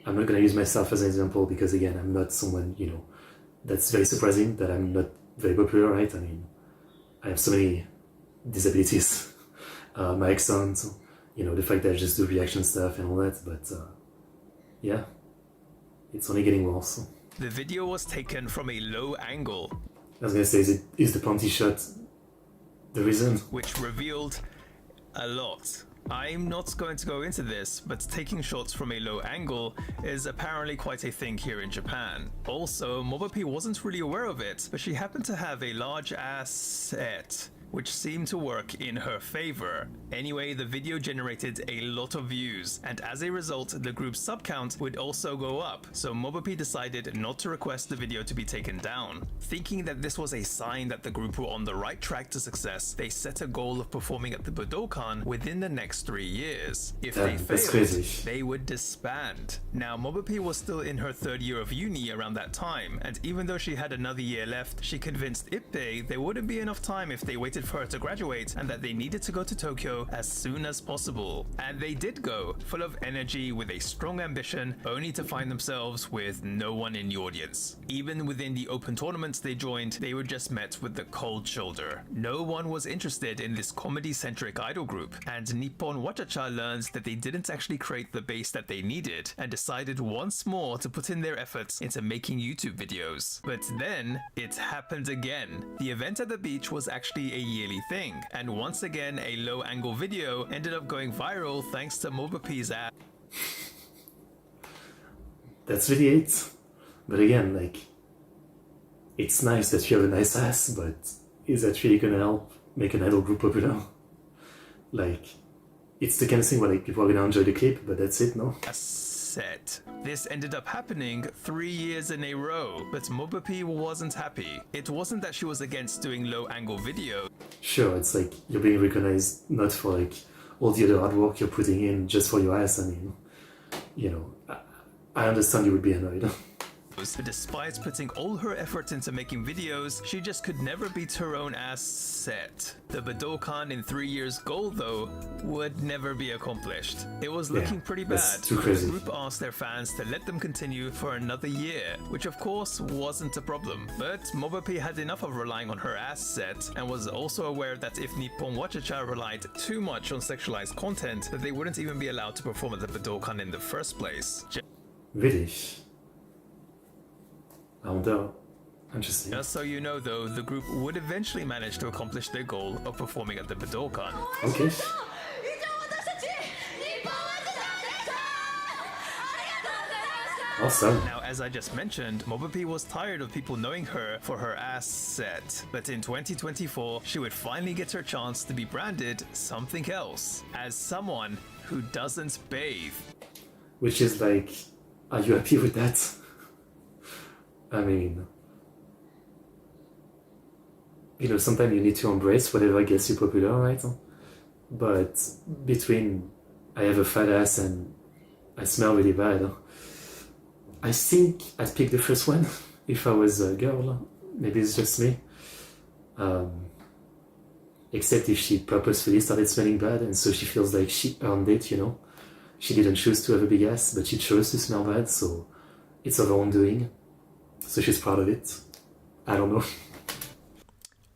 [SPEAKER 1] I'm not going to use myself as an example because, again, I'm not someone, you know, that's very surprising that I'm not very popular, right? I mean, I have so many disabilities, my accent, you know, the fact that I just do reaction stuff and all that, but yeah, it's only getting worse.
[SPEAKER 2] The video was taken from a low angle.
[SPEAKER 1] I was going to say, is the panty shot the reason?
[SPEAKER 2] Which revealed a lot. I'm not going to go into this, but taking shots from a low angle is apparently quite a thing here in Japan. Also, Mobupi wasn't really aware of it, but she happened to have a large ass set, which seemed to work in her favor. Anyway, the video generated a lot of views, and as a result, the group's sub count would also go up, so Mobupi decided not to request the video to be taken down. Thinking that this was a sign that the group were on the right track to success, they set a goal of performing at the Budokan within the next 3 years. If they failed, they would disband. Now, Mobupi was still in her 3rd year of uni around that time, and even though she had another year left, she convinced Ippei there wouldn't be enough time if they waited for her to graduate and that they needed to go to Tokyo as soon as possible. And they did go, full of energy with a strong ambition, only to find themselves with no one in the audience. Even within the open tournaments they joined, they were just met with the cold shoulder. No one was interested in this comedy-centric idol group, and Nippon Wachacha learned that they didn't actually create the base that they needed and decided once more to put in their efforts into making YouTube videos. But then, it happened again. The event at the beach was actually a yearly thing, and once again a low angle video ended up going viral thanks to Mobupi's app.
[SPEAKER 1] That's really it. But again, like, it's nice that you have a nice ass, but is that really gonna help make an idol group popular? Like, it's the kind of thing where, like, people are gonna enjoy the clip, but that's it, no?
[SPEAKER 2] Set. This ended up happening 3 years in a row, but Mobupi wasn't happy. It wasn't that she was against doing low angle video.
[SPEAKER 1] Sure, it's like you're being recognized not for, like, all the other hard work you're putting in just for your ass. I mean, you know, I understand you would be annoyed.
[SPEAKER 2] Despite putting all her effort into making videos, she just could never beat her own ass set. The Budokan in 3 years goal, though, would never be accomplished. It was looking pretty bad.
[SPEAKER 1] Too crazy.
[SPEAKER 2] The group asked their fans to let them continue for another year, which of course wasn't a problem. But Mobupi had enough of relying on her ass set, and was also aware that if Nippon Wachacha relied too much on sexualized content, that they wouldn't even be allowed to perform at the Budokan in the first place.
[SPEAKER 1] Really? I wonder. Interesting.
[SPEAKER 2] Just so you know though, the group would eventually manage to accomplish their goal of performing at the Budokan.
[SPEAKER 1] Okay. Awesome.
[SPEAKER 2] Now, as I just mentioned, Mobupi was tired of people knowing her for her ass set. But in 2024, she would finally get her chance to be branded something else, as someone who doesn't bathe.
[SPEAKER 1] Which is like, are you happy with that? I mean, you know, sometimes you need to embrace whatever gets you popular, right? But between I have a fat ass and I smell really bad, I think I'd pick the first one if I was a girl. Maybe it's just me. Again, except if she purposefully started smelling bad, and so she feels like she earned it, you know. She didn't choose to have a big ass, but she chose to smell bad, so it's of her own doing. So she's proud of it. I don't know.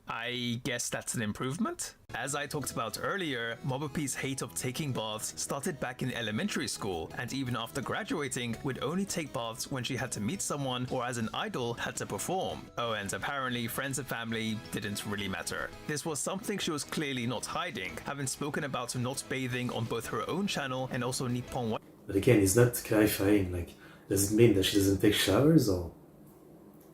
[SPEAKER 2] I guess that's an improvement. As I talked about earlier, Mobupi's hate of taking baths started back in elementary school, and even after graduating, would only take baths when she had to meet someone or as an idol had to perform. Oh, and apparently friends and family didn't really matter. This was something she was clearly not hiding, having spoken about not bathing on both her own channel and also Nippon.
[SPEAKER 1] But again, it's not clarifying, like, does it mean that she doesn't take showers, or...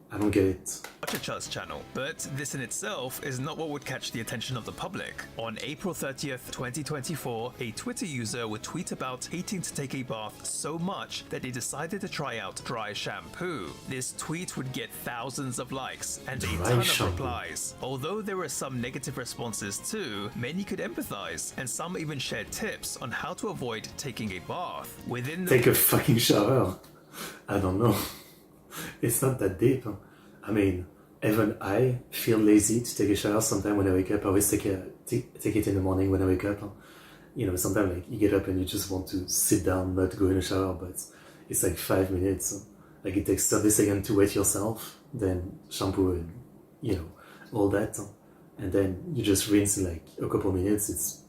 [SPEAKER 1] I don't get it.
[SPEAKER 2] Wachacha's channel, but this in itself is not what would catch the attention of the public. On April 30th, 2024, a Twitter user would tweet about hating to take a bath so much that they decided to try out dry shampoo. This tweet would get thousands of likes and a ton of replies. Although there were some negative responses too, many could empathize, and some even shared tips on how to avoid taking a bath.
[SPEAKER 1] Take a fucking shower. I don't know. It's not that deep. Huh? I mean, even I feel lazy to take a shower sometimes when I wake up. I always take it in the morning when I wake up. Huh? You know, sometimes like you get up and you just want to sit down, not go in a shower, but it's like 5 minutes. Huh? Like it takes 30 seconds to wet yourself, then shampoo and, you know, all that. Huh? And then you just rinse in like a couple minutes. It's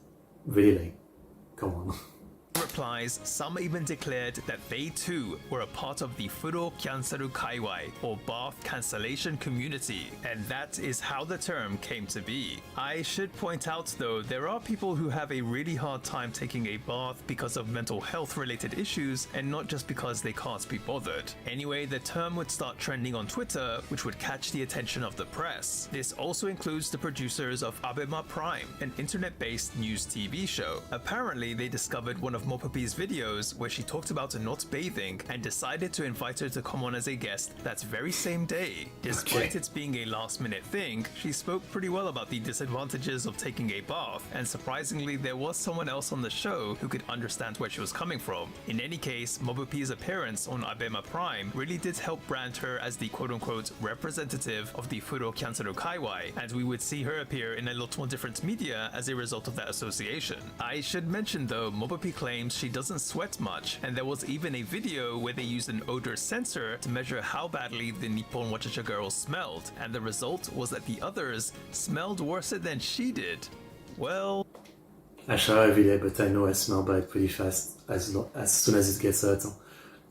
[SPEAKER 1] really like, come on.
[SPEAKER 2] Replies, some even declared that they too were a part of the Furo Kyansaru Kaiwai, or bath cancellation community, and that is how the term came to be. I should point out though, there are people who have a really hard time taking a bath because of mental health related issues and not just because they can't be bothered. Anyway, the term would start trending on Twitter, which would catch the attention of the press. This also includes the producers of Abema Prime, an internet-based news TV show. Apparently, they discovered one of Mobupi's videos where she talked about not bathing and decided to invite her to come on as a guest that very same day. Despite it being a last-minute thing, she spoke pretty well about the disadvantages of taking a bath, and surprisingly there was someone else on the show who could understand where she was coming from. In any case, Mobupi's appearance on Abema Prime really did help brand her as the quote-unquote representative of the Furo Kyansaru Kaiwai, and we would see her appear in a lot more different media as a result of that association. I should mention though, Mobupi claims she doesn't sweat much, and there was even a video where they used an odor sensor to measure how badly the Nippon Wachacha girls smelled, and the result was that the others smelled worse than she did. Well...
[SPEAKER 1] I shower every day, but I know I smell bad pretty fast as soon as it gets hot.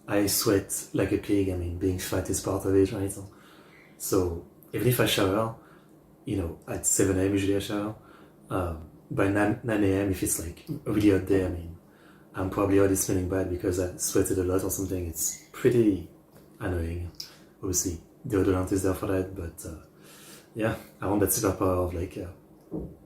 [SPEAKER 1] I sweat like a pig. I mean, being fat is part of it, right? So even if I shower, you know, at 7 AM usually I shower, by 9 AM if it's like a really hot day, I mean, I'm probably already smelling bad because I sweated a lot or something. It's pretty annoying. Obviously, deodorant is there for that, but yeah, I want that superpower of like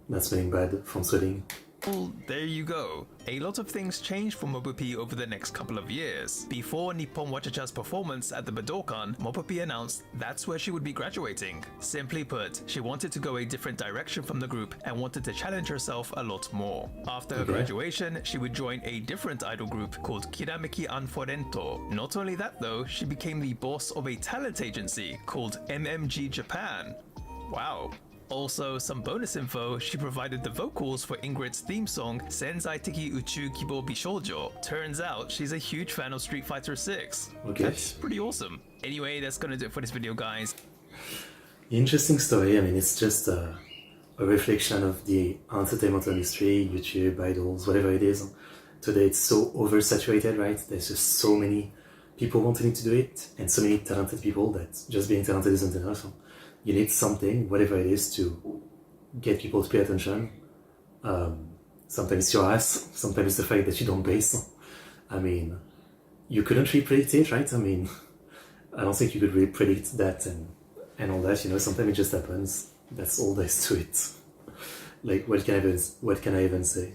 [SPEAKER 1] not smelling bad from sweating.
[SPEAKER 2] Well, there you go. A lot of things changed for Mobupi over the next couple of years. Before Nippon Wachacha's performance at the Budokan, Mobupi announced that's where she would be graduating. Simply put, she wanted to go a different direction from the group and wanted to challenge herself a lot more. After her graduation, she would join a different idol group called Kirameki Anforento. Not only that though, she became the boss of a talent agency called MMG Japan. Wow. Also, some bonus info, she provided the vocals for Ingrid's theme song Senzai Teki Uchu Kibo Bishoujo. Turns out she's a huge fan of Street Fighter 6.
[SPEAKER 1] Okay.
[SPEAKER 2] That's pretty awesome. Anyway, that's gonna do it for this video, guys.
[SPEAKER 1] Interesting story. I mean, it's just a reflection of the entertainment industry, YouTube, idols, whatever it is. Today it's so oversaturated, right? There's just so many people wanting to do it and so many talented people that just being talented isn't enough. You need something, whatever it is, to get people to pay attention. Sometimes it's your ass, sometimes it's the fact that you don't base. I mean, you couldn't really predict it, right? I mean, I don't think you could really predict that and all that, you know, sometimes it just happens. That's all there is to it. Like, what can I even say?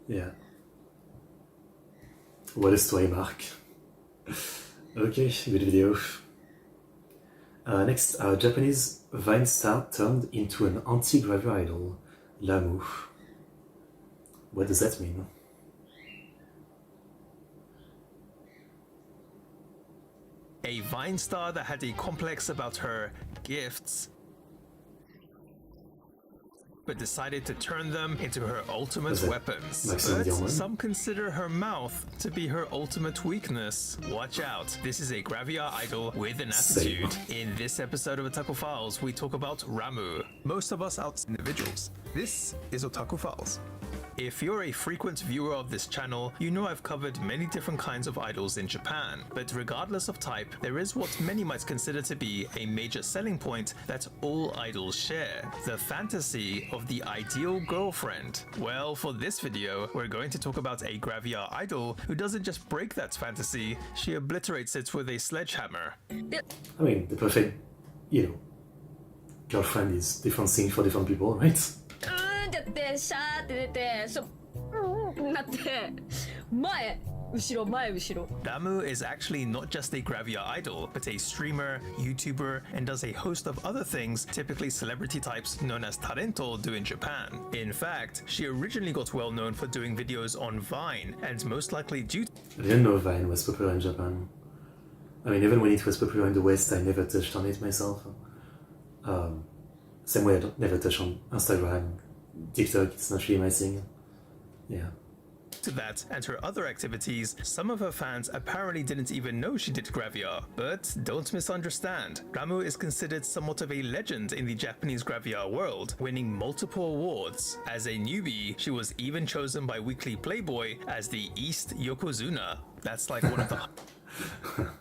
[SPEAKER 1] Yeah. What a story, Mark. Okay, good video. Next, our Japanese Vine star turned into an anti-gravure idol, Ramu. What does that mean?
[SPEAKER 2] A Vine star that had a complex about her gifts but decided to turn them into her ultimate weapons.
[SPEAKER 1] Maximum
[SPEAKER 2] But
[SPEAKER 1] Diamond?
[SPEAKER 2] some consider her mouth to be her ultimate weakness. Watch out, this is a Gravia idol with an attitude. In this episode of Otaku Files, we talk about Ramu. Most of us out individuals. This is Otaku Files. If you're a frequent viewer of this channel, you know I've covered many different kinds of idols in Japan, but regardless of type, there is what many might consider to be a major selling point that all idols share: the fantasy of the ideal girlfriend. Well, for this video, we're going to talk about a Gravia idol who doesn't just break that fantasy, she obliterates it with a sledgehammer.
[SPEAKER 1] I mean, the perfect, girlfriend is different thing for different people, right?
[SPEAKER 6] ってやってシャーって出てなって前後ろ
[SPEAKER 2] Ramu is actually not just a Gravia idol, but a streamer, YouTuber, and does a host of other things typically celebrity types known as Tarento do in Japan. In fact, she originally got well known for doing videos on Vine, and most likely due to
[SPEAKER 1] I didn't know Vine was popular in Japan. I mean, even when it was popular in the West, I never touched on it myself. Same way I don't never touch on Instagram, TikTok, it's not really my thing. Yeah.
[SPEAKER 2] to that and her other activities, some of her fans apparently didn't even know she did Gravia. But don't misunderstand, Ramu is considered somewhat of a legend in the Japanese Gravia world, winning multiple awards. As a newbie, she was even chosen by Weekly Playboy as the East Yokozuna. That's like one of the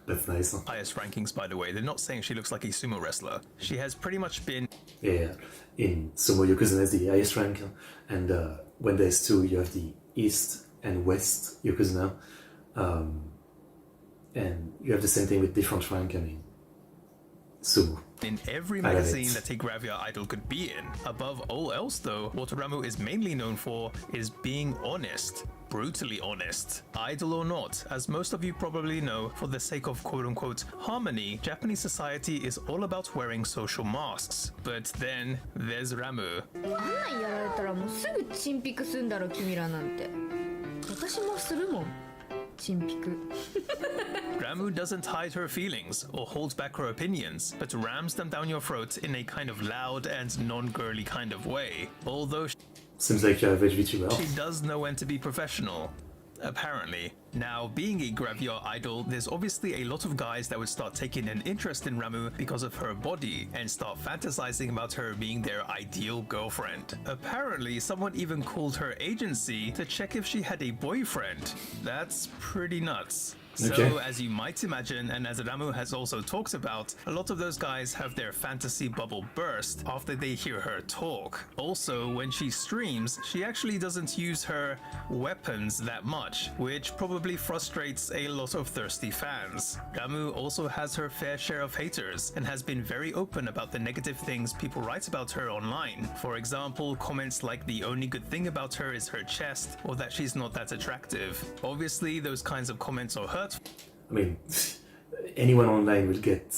[SPEAKER 1] That's nice.
[SPEAKER 2] highest rankings, by the way. They're not saying she looks like a sumo wrestler. She has pretty much been
[SPEAKER 1] Yeah, in Sumo Yokozuna is the highest rank, and when there's two, you have the East and West Yokozuna, and you have the same thing with different rank. I mean, Sumo.
[SPEAKER 2] in every
[SPEAKER 1] I love
[SPEAKER 2] magazine
[SPEAKER 1] it.
[SPEAKER 2] that a Gravia idol could be in. Above all else though, what Ramu is mainly known for is being honest. Brutally honest. Idol or not, as most of you probably know, for the sake of quote-unquote harmony, Japanese society is all about wearing social masks. But then there's Ramu.
[SPEAKER 6] あんなんやられたらもうすぐチンピクすんだろ君らなんて私もするもんチンピク
[SPEAKER 2] Ramu doesn't hide her feelings or hold back her opinions, but rams them down your throat in a kind of loud and non-girly kind of way. Although
[SPEAKER 1] Seems like your average VTuber.
[SPEAKER 2] she does know when to be professional. Apparently. Now, being a Gravia idol, there's obviously a lot of guys that would start taking an interest in Ramu because of her body and start fantasizing about her being their ideal girlfriend. Apparently, someone even called her agency to check if she had a boyfriend. That's pretty nuts. So,
[SPEAKER 1] Okay.
[SPEAKER 2] as you might imagine, and as Ramu has also talked about, a lot of those guys have their fantasy bubble burst after they hear her talk. Also, when she streams, she actually doesn't use her weapons that much, which probably frustrates a lot of thirsty fans. Ramu also has her fair share of haters, and has been very open about the negative things people write about her online. For example, comments like the only good thing about her is her chest, or that she's not that attractive. Obviously, those kinds of comments are hurtful.
[SPEAKER 1] I mean, anyone online will get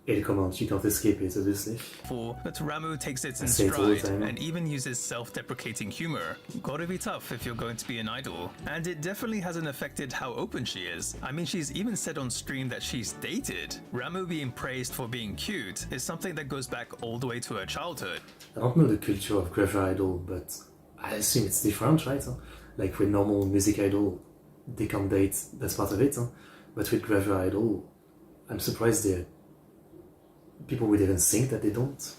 [SPEAKER 1] a comment. You can't escape it, obviously.
[SPEAKER 2] But Ramu takes it in
[SPEAKER 1] say it all the
[SPEAKER 2] stride
[SPEAKER 1] time.
[SPEAKER 2] and even uses self-deprecating humor. Gotta be tough if you're going to be an idol. And it definitely hasn't affected how open she is. I mean, she's even said on stream that she's dated. Ramu being praised for being cute is something that goes back all the way to her childhood.
[SPEAKER 1] I don't know the culture of Gravia idol, but I assume it's different, right? Like with normal music idol, they can't date, that's part of it. But with Gravia idol, I'm surprised that people would even think that they don't.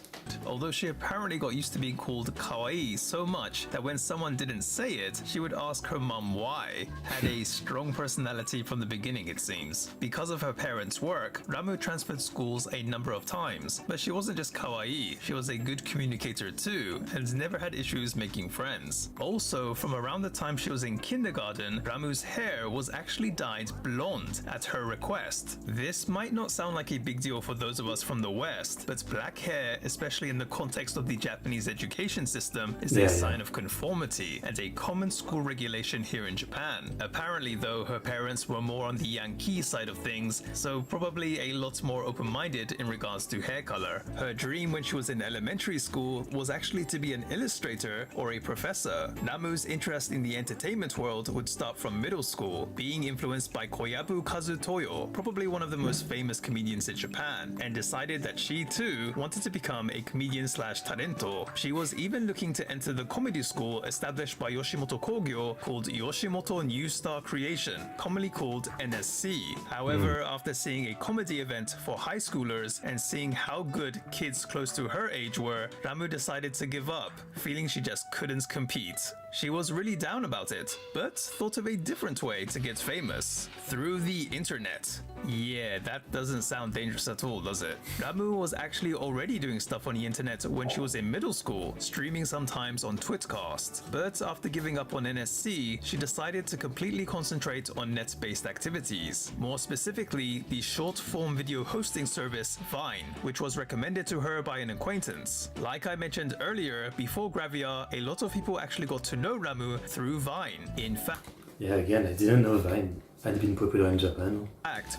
[SPEAKER 2] Although she apparently got used to being called kawaii so much that when someone didn't say it, she would ask her mum why. Had a strong personality from the beginning, it seems. Because of her parents' work, Ramu transferred schools a number of times, but she wasn't just kawaii, she was a good communicator too, and never had issues making friends. Also, from around the time she was in kindergarten, Ramu's hair was actually dyed blonde at her request. This might not sound like a big deal for those of us from the West, but black hair, especially in the context of the Japanese education system, is a sign of conformity and a common school regulation here in Japan. Apparently though, her parents were more on the Yankee side of things, so probably a lot more open-minded in regards to hair color. Her dream when she was in elementary school was actually to be an illustrator or a professor. Ramu's interest in the entertainment world would start from middle school, being influenced by Koyabu Kazutoyo, probably one of the most famous comedians in Japan, and decided that she too wanted to become a a comedian slash talento. She was even looking to enter the comedy school established by Yoshimoto Kogyo called Yoshimoto New Star Creation, commonly called NSC. However, after seeing a comedy event for high schoolers and seeing how good kids close to her age were, Ramu decided to give up, feeling she just couldn't compete. She was really down about it, but thought of a different way to get famous. Through the internet. Yeah, that doesn't sound dangerous at all, does it? Ramu was actually already doing stuff on the internet when she was in middle school, streaming sometimes on Twitcast. But after giving up on NSC, she decided to completely concentrate on net-based activities. More specifically, the short-form video hosting service Vine, which was recommended to her by an acquaintance. Like I mentioned earlier, before Gravia, a lot of people actually got to know Ramu through Vine. In fact,
[SPEAKER 1] Yeah, again, I didn't know Vine had been popular in Japan.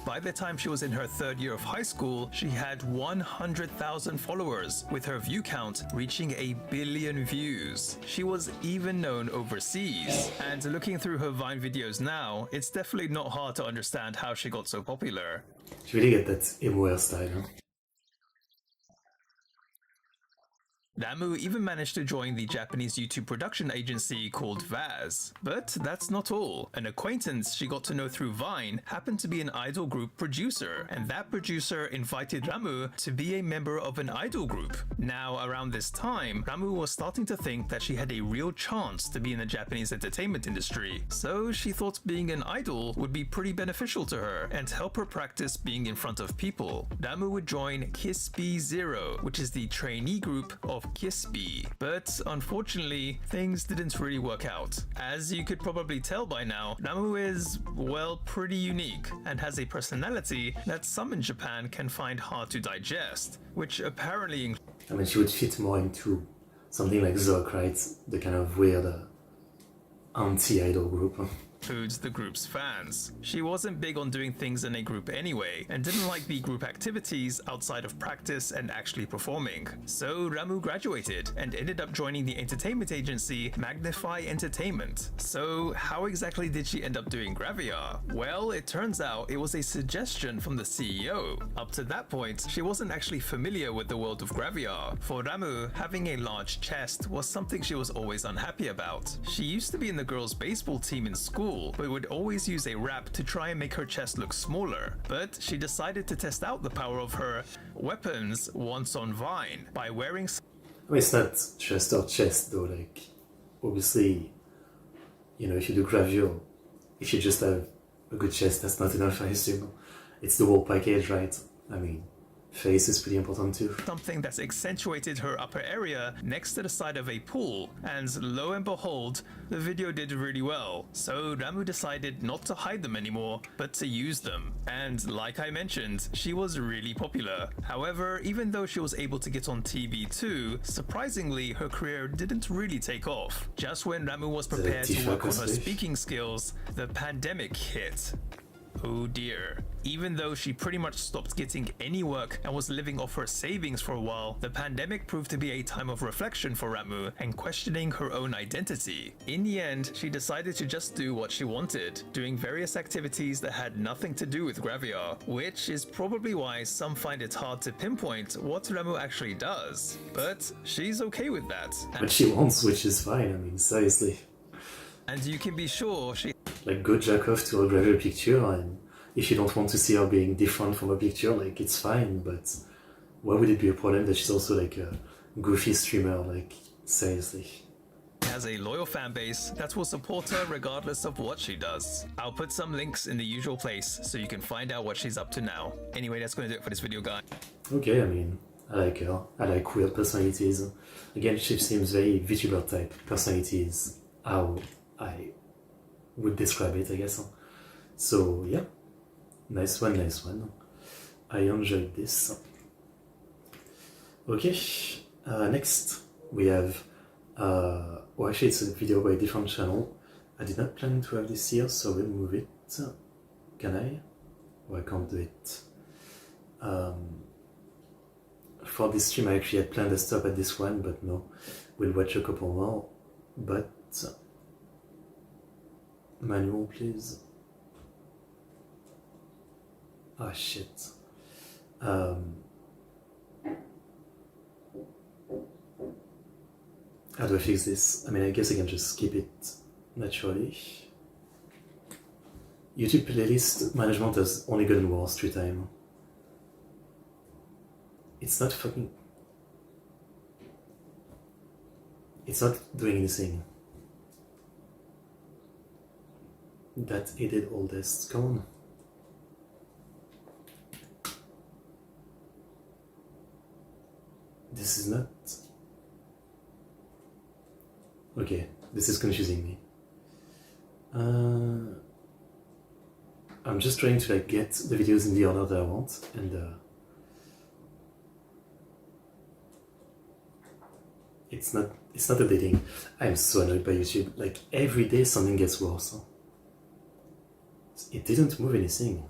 [SPEAKER 2] by the time she was in her third year of high school, she had 100,000 followers, with her view count reaching 1 billion views. She was even known overseas. And looking through her Vine videos now, it's definitely not hard to understand how she got so popular.
[SPEAKER 1] She really get that emo hairstyle, huh?
[SPEAKER 2] Ramu even managed to join the Japanese YouTube production agency called Vaz. But that's not all. An acquaintance she got to know through Vine happened to be an idol group producer, and that producer invited Ramu to be a member of an idol group. Now, around this time, Ramu was starting to think that she had a real chance to be in the Japanese entertainment industry, so she thought being an idol would be pretty beneficial to her and help her practice being in front of people. Ramu would join Kisby Zero, which is the trainee group of Kisby. But unfortunately, things didn't really work out. As you could probably tell by now, Ramu is, well, pretty unique and has a personality that some in Japan can find hard to digest, which apparently
[SPEAKER 1] I mean, she would fit more into something like Zoc, right? The kind of weird anti-idol group.
[SPEAKER 2] includes the group's fans. She wasn't big on doing things in a group anyway, and didn't like the group activities outside of practice and actually performing. So Ramu graduated and ended up joining the entertainment agency Magnify Entertainment. So how exactly did she end up doing Gravia? Well, it turns out it was a suggestion from the CEO. Up to that point, she wasn't actually familiar with the world of Gravia. For Ramu, having a large chest was something she was always unhappy about. She used to be in the girls' baseball team in school, but would always use a wrap to try and make her chest look smaller. But she decided to test out the power of her weapons once on Vine by wearing...
[SPEAKER 1] I mean, it's not just her chest though, like, obviously, you know, if you do Gravure, if you just have a good chest, that's not enough, I assume. It's the whole package, right? I mean, face is pretty important too.
[SPEAKER 2] Something that's accentuated her upper area next to the side of a pool, and lo and behold, the video did really well. So Ramu decided not to hide them anymore, but to use them. And like I mentioned, she was really popular. However, even though she was able to get on TV too, surprisingly, her career didn't really take off. Just when Ramu was prepared to work on her speaking skills, the pandemic hit. Oh dear. Even though she pretty much stopped getting any work and was living off her savings for a while, the pandemic proved to be a time of reflection for Ramu and questioning her own identity. In the end, she decided to just do what she wanted, doing various activities that had nothing to do with Gravia, which is probably why some find it hard to pinpoint what Ramu actually does. But she's okay with that.
[SPEAKER 1] But she wants, which is fine, I mean, seriously.
[SPEAKER 2] And you can be sure she...
[SPEAKER 1] Like, go jack off to a Gravure picture, and if you don't want to see her being different from a picture, like, it's fine, but why would it be a problem that she's also, like, a goofy streamer, like, seriously?
[SPEAKER 2] Has a loyal fan base that will support her regardless of what she does. I'll put some links in the usual place so you can find out what she's up to now. Anyway, that's going to do it for this video, guys.
[SPEAKER 1] Okay, I mean, I like her. I like weird personalities. Again, she seems very VTuber type personalities, how I would describe it, I guess. So yeah, nice one, nice one. I enjoyed this. Okay, next we have, well, actually it's a video by a different channel. I did not plan to have this here, so we'll move it. Can I? Oh, I can't do it. For this stream I actually had planned to stop at this one, but no, we'll watch a couple more. But manual, please. Ah, shit. How do I fix this? I mean, I guess I can just keep it naturally. YouTube playlist management has only gotten worse through time. It's not fucking... It's not doing anything. That edit all this. Come on. This is not... Okay, this is confusing me. I'm just trying to like get the videos in the order that I want, and it's not updating. I'm so annoyed by YouTube. Like every day something gets worse. It didn't move anything.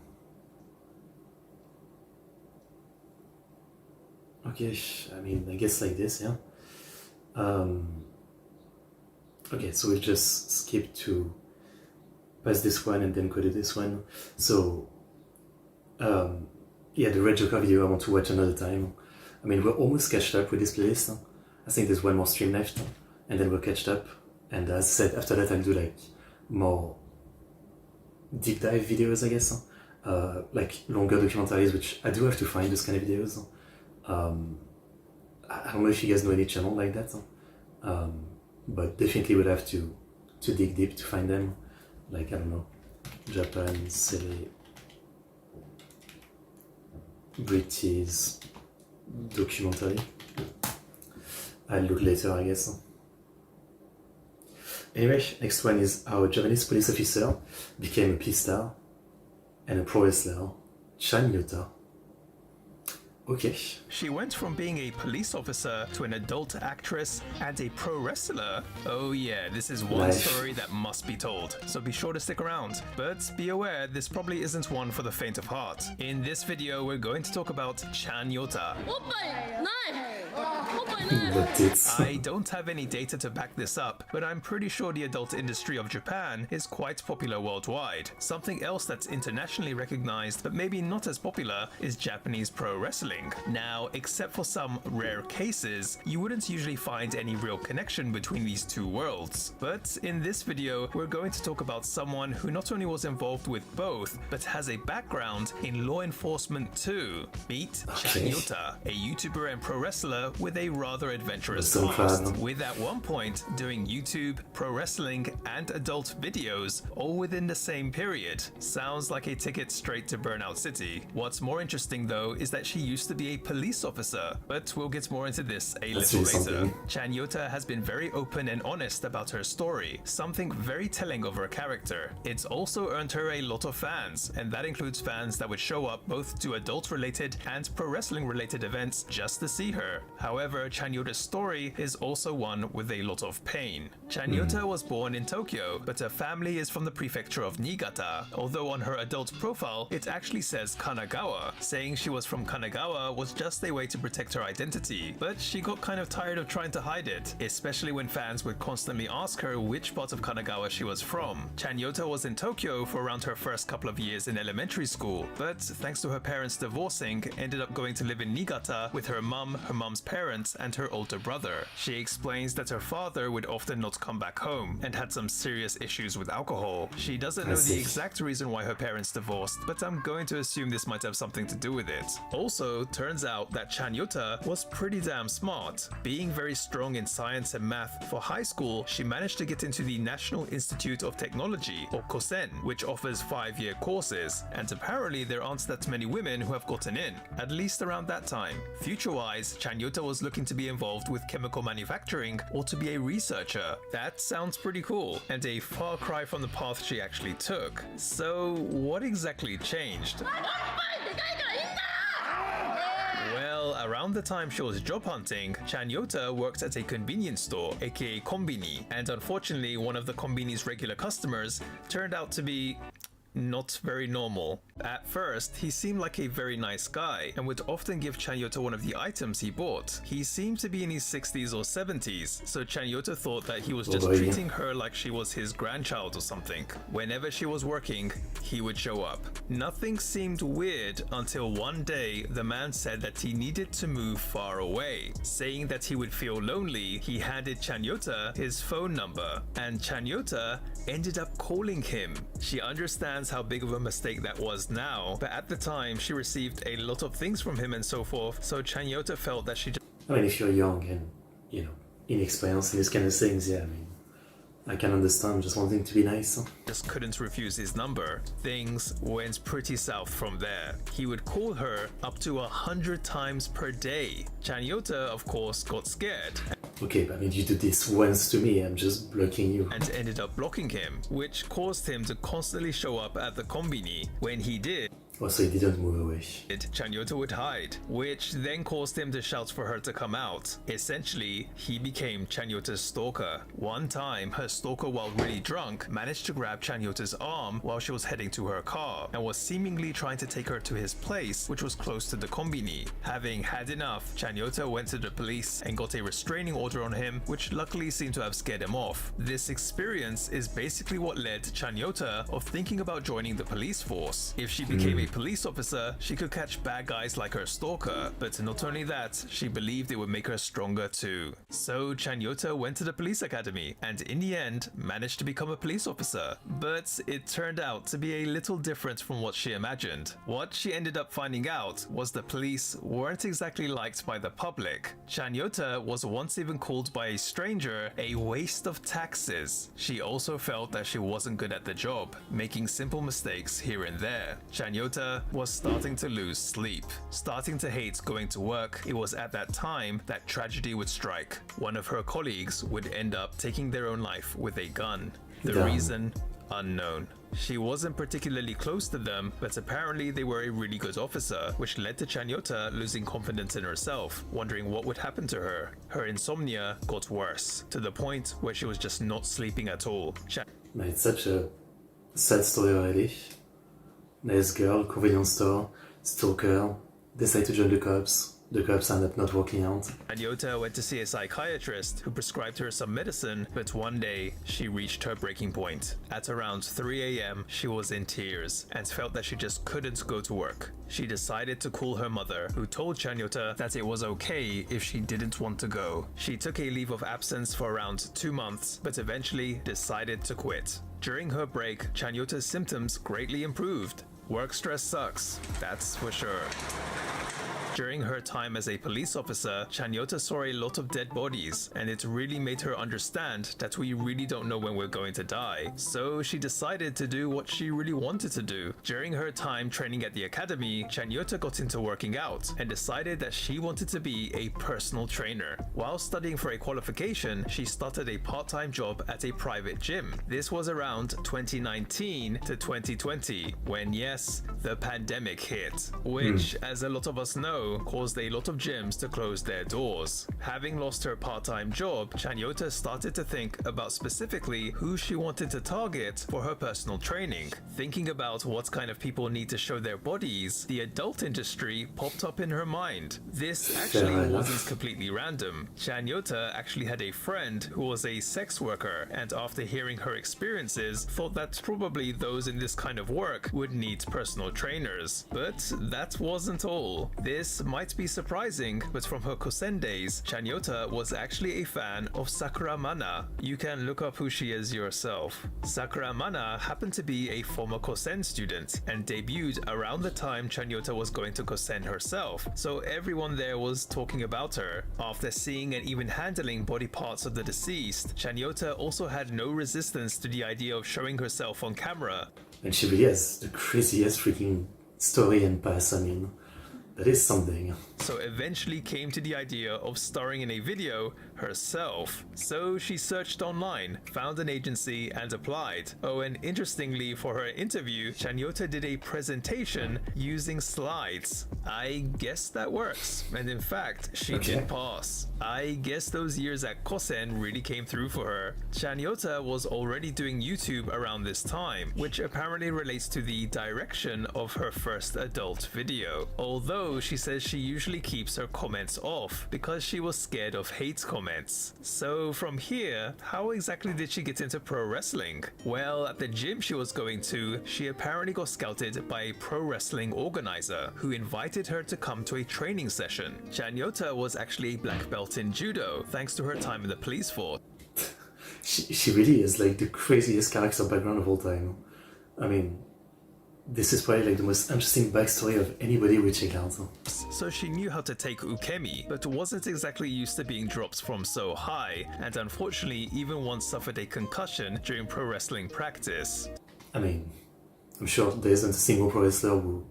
[SPEAKER 1] Okay, I mean, I guess like this, yeah. Okay, so we'll just skip to past this one and then go to this one. So, yeah, the Red Joker video I want to watch another time. I mean, we're almost catched up with this playlist. I think there's one more stream left, and then we're catched up. And as I said, after that I'll do like more deep dive videos, I guess. Like longer documentaries, which I do have to find those kind of videos. I don't know if you guys know any channel like that, but definitely would have to dig deep to find them. Like, I don't know, Japan, British documentary. I'll look later, I guess. Anyway, next one is how a Japanese police officer became a peace star and a pro wrestler, Chanyota. Okay.
[SPEAKER 2] She went from being a police officer to an adult actress and a pro wrestler. Oh yeah, this is one story that must be told, so be sure to stick around. But be aware, this probably isn't one for the faint of heart. In this video, we're going to talk about Chanyota. I don't have any data to back this up, but I'm pretty sure the adult industry of Japan is quite popular worldwide. Something else that's internationally recognized, but maybe not as popular, is Japanese pro wrestling. Now, except for some rare cases, you wouldn't usually find any real connection between these two worlds. But in this video, we're going to talk about someone who not only was involved with both, but has a background in law enforcement too. Meet Chanyota, a YouTuber and pro wrestler with a rather adventurous past, with at one point doing YouTube, pro wrestling, and adult videos all within the same period. Sounds like a ticket straight to Burnout City. What's more interesting though is that she used to be a police officer, but we'll get more into this a little later. Chanyota has been very open and honest about her story, something very telling of her character. It's also earned her a lot of fans, and that includes fans that would show up both to adult related and pro wrestling related events just to see her. However, Chanyota's story is also one with a lot of pain. Chanyota was born in Tokyo, but her family is from the prefecture of Niigata, although on her adult profile it actually says Kanagawa. Saying she was from Kanagawa was just a way to protect her identity, but she got kind of tired of trying to hide it, especially when fans would constantly ask her which part of Kanagawa she was from. Chanyota was in Tokyo for around her first couple of years in elementary school, but thanks to her parents divorcing, ended up going to live in Niigata with her mum, her mum's parents, and her older brother. She explains that her father would often not come back home and had some serious issues with alcohol. She doesn't know the exact reason why her parents divorced, but I'm going to assume this might have something to do with it. Also, turns out that Chanyota was pretty damn smart. Being very strong in science and math, for high school she managed to get into the National Institute of Technology, or Kosen, which offers 5-year courses, and apparently there aren't that many women who have gotten in, at least around that time. Future-wise, Chanyota was looking to be involved with chemical manufacturing or to be a researcher. That sounds pretty cool, and a far cry from the path she actually took. So, what exactly changed? Well, around the time she was job hunting, Chanyota worked at a convenience store, aka Konbini, and unfortunately one of the Konbini's regular customers turned out to be not very normal. At first, he seemed like a very nice guy and would often give Chanyota one of the items he bought. He seemed to be in his 60s or 70s, so Chanyota thought that he was just treating her like she was his grandchild or something. Whenever she was working, he would show up. Nothing seemed weird until one day the man said that he needed to move far away. Saying that he would feel lonely, he handed Chanyota his phone number, and Chanyota ended up calling him. She understands how big of a mistake that was now, but at the time she received a lot of things from him and so forth, so Chanyota felt that she
[SPEAKER 1] I mean, if you're young and, you know, inexperienced in these kind of things, yeah, I mean, I can understand just wanting to be nice.
[SPEAKER 2] just couldn't refuse his number. Things went pretty south from there. He would call her up to 100 times per day. Chanyota, of course, got scared.
[SPEAKER 1] Okay, but I mean, you do this once to me, I'm just blocking you.
[SPEAKER 2] And ended up blocking him, which caused him to constantly show up at the kombini. When he did,
[SPEAKER 1] Oh, so he didn't move away.
[SPEAKER 2] Chanyota would hide, which then caused him to shout for her to come out. Essentially, he became Chanyota's stalker. One time, her stalker, while really drunk, managed to grab Chanyota's arm while she was heading to her car and was seemingly trying to take her to his place, which was close to the kombini. Having had enough, Chanyota went to the police and got a restraining order on him, which luckily seemed to have scared him off. This experience is basically what led to Chanyota of thinking about joining the police force. If she became a police officer, she could catch bad guys like her stalker, but not only that, she believed it would make her stronger too. So Chanyota went to the police academy and in the end managed to become a police officer. But it turned out to be a little different from what she imagined. What she ended up finding out was the police weren't exactly liked by the public. Chanyota was once even called by a stranger a waste of taxes. She also felt that she wasn't good at the job, making simple mistakes here and there. Chanyota was starting to lose sleep, starting to hate going to work. It was at that time that tragedy would strike. One of her colleagues would end up taking their own life with a gun. The reason, unknown. She wasn't particularly close to them, but apparently they were a really good officer, which led to Chanyota losing confidence in herself, wondering what would happen to her. Her insomnia got worse, to the point where she was just not sleeping at all.
[SPEAKER 1] It's such a sad story already. Nice girl, convenience store, stalker, decide to join the cops end up not working out.
[SPEAKER 2] Chanyota went to see a psychiatrist who prescribed her some medicine, but one day she reached her breaking point. At around 3 a.m, she was in tears and felt that she just couldn't go to work. She decided to call her mother, who told Chanyota that it was okay if she didn't want to go. She took a leave of absence for around 2 months, but eventually decided to quit. During her break, Chanyota's symptoms greatly improved. Work stress sucks, that's for sure. During her time as a police officer, Chanyota saw a lot of dead bodies, and it really made her understand that we really don't know when we're going to die. So she decided to do what she really wanted to do. During her time training at the academy, Chanyota got into working out and decided that she wanted to be a personal trainer. While studying for a qualification, she started a part-time job at a private gym. This was around 2019 to 2020, when yes, the pandemic hit, which, as a lot of us know, caused a lot of gyms to close their doors. Having lost her part-time job, Chanyota started to think about specifically who she wanted to target for her personal training. Thinking about what kind of people need to show their bodies, the adult industry popped up in her mind. This actually wasn't completely random. Chanyota actually had a friend who was a sex worker, and after hearing her experiences, thought that probably those in this kind of work would need personal trainers. But that wasn't all. This might be surprising, but from her Kosen days, Chanyota was actually a fan of Sakura Mana. You can look up who she is yourself. Sakura Mana happened to be a former Kosen student and debuted around the time Chanyota was going to Kosen herself, so everyone there was talking about her. After seeing and even handling body parts of the deceased, Chanyota also had no resistance to the idea of showing herself on camera.
[SPEAKER 1] And she really has the craziest freaking story and past, I mean. That is something.
[SPEAKER 2] so eventually came to the idea of starring in a video herself. So she searched online, found an agency, and applied. Oh, and interestingly, for her interview, Chanyota did a presentation using slides. I guess that works, and in fact, she did pass. I guess those years at Kosen really came through for her. Chanyota was already doing YouTube around this time, which apparently relates to the direction of her first adult video. Although she says she usually keeps her comments off because she was scared of hate comments. So from here, how exactly did she get into pro wrestling? Well, at the gym she was going to, she apparently got scouted by a pro wrestling organizer who invited her to come to a training session. Chanyota was actually a black belt in judo thanks to her time in the police force.
[SPEAKER 1] She really is like the craziest character background of all time. I mean, this is probably like the most interesting backstory of anybody we check out.
[SPEAKER 2] So she knew how to take ukemi, but wasn't exactly used to being dropped from so high, and unfortunately even once suffered a concussion during pro wrestling practice.
[SPEAKER 1] I mean, I'm sure there isn't a single pro wrestler who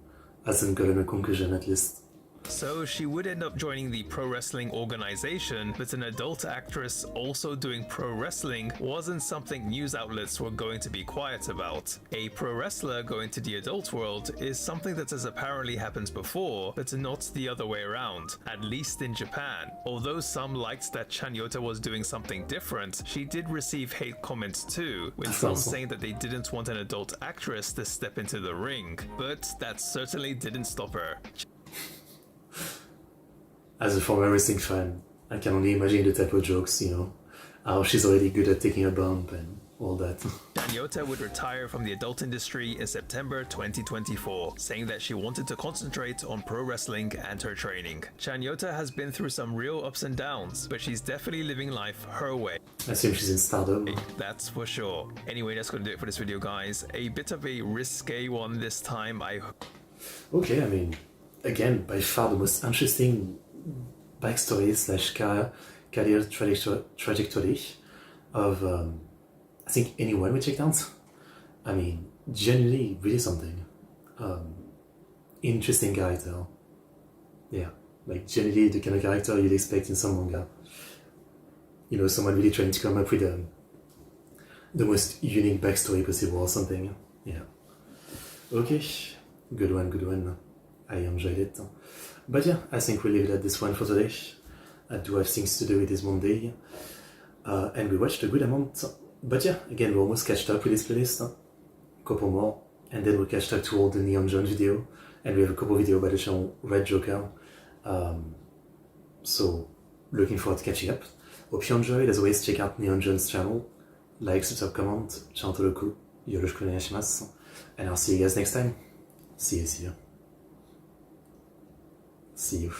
[SPEAKER 1] hasn't gotten a concussion at least.
[SPEAKER 2] So she would end up joining the pro wrestling organization, but an adult actress also doing pro wrestling wasn't something news outlets were going to be quiet about. A pro wrestler going to the adult world is something that has apparently happened before, but not the other way around, at least in Japan. Although some liked that Chanyota was doing something different, she did receive hate comments too, with some saying that they didn't want an adult actress to step into the ring, but that certainly didn't stop her.
[SPEAKER 1] As a former wrestling fan, I can only imagine the type of jokes, you know, how she's already good at taking a bump and all that.
[SPEAKER 2] Chanyota would retire from the adult industry in September 2024, saying that she wanted to concentrate on pro wrestling and her training. Chanyota has been through some real ups and downs, but she's definitely living life her way.
[SPEAKER 1] I assume she's in Stardom.
[SPEAKER 2] That's for sure. Anyway, that's going to do it for this video, guys. A bit of a risque one this time,
[SPEAKER 1] Okay, I mean, again, by far the most interesting backstory slash career trajectory of I think anyone we checked out. I mean, genuinely really something. Interesting character. Yeah, like genuinely the kind of character you'd expect in some manga. You know, someone really trying to come up with the most unique backstory possible or something. Yeah. Okay, good one. I enjoyed it. But yeah, I think we'll leave it at this one for today. I do have things to do with this Monday. And we watched a good amount. But yeah, again, we're almost catched up with this playlist. A couple more. And then we'll catch up to all the Neon John video. And we have a couple video about the channel Red Joker. So, looking forward to catching up. Hope you enjoyed. As always, check out Neon John's channel. Like, subscribe, comment. Chanto roku. Yoroshiku onegaishimasu. And I'll see you guys next time. See you. See you.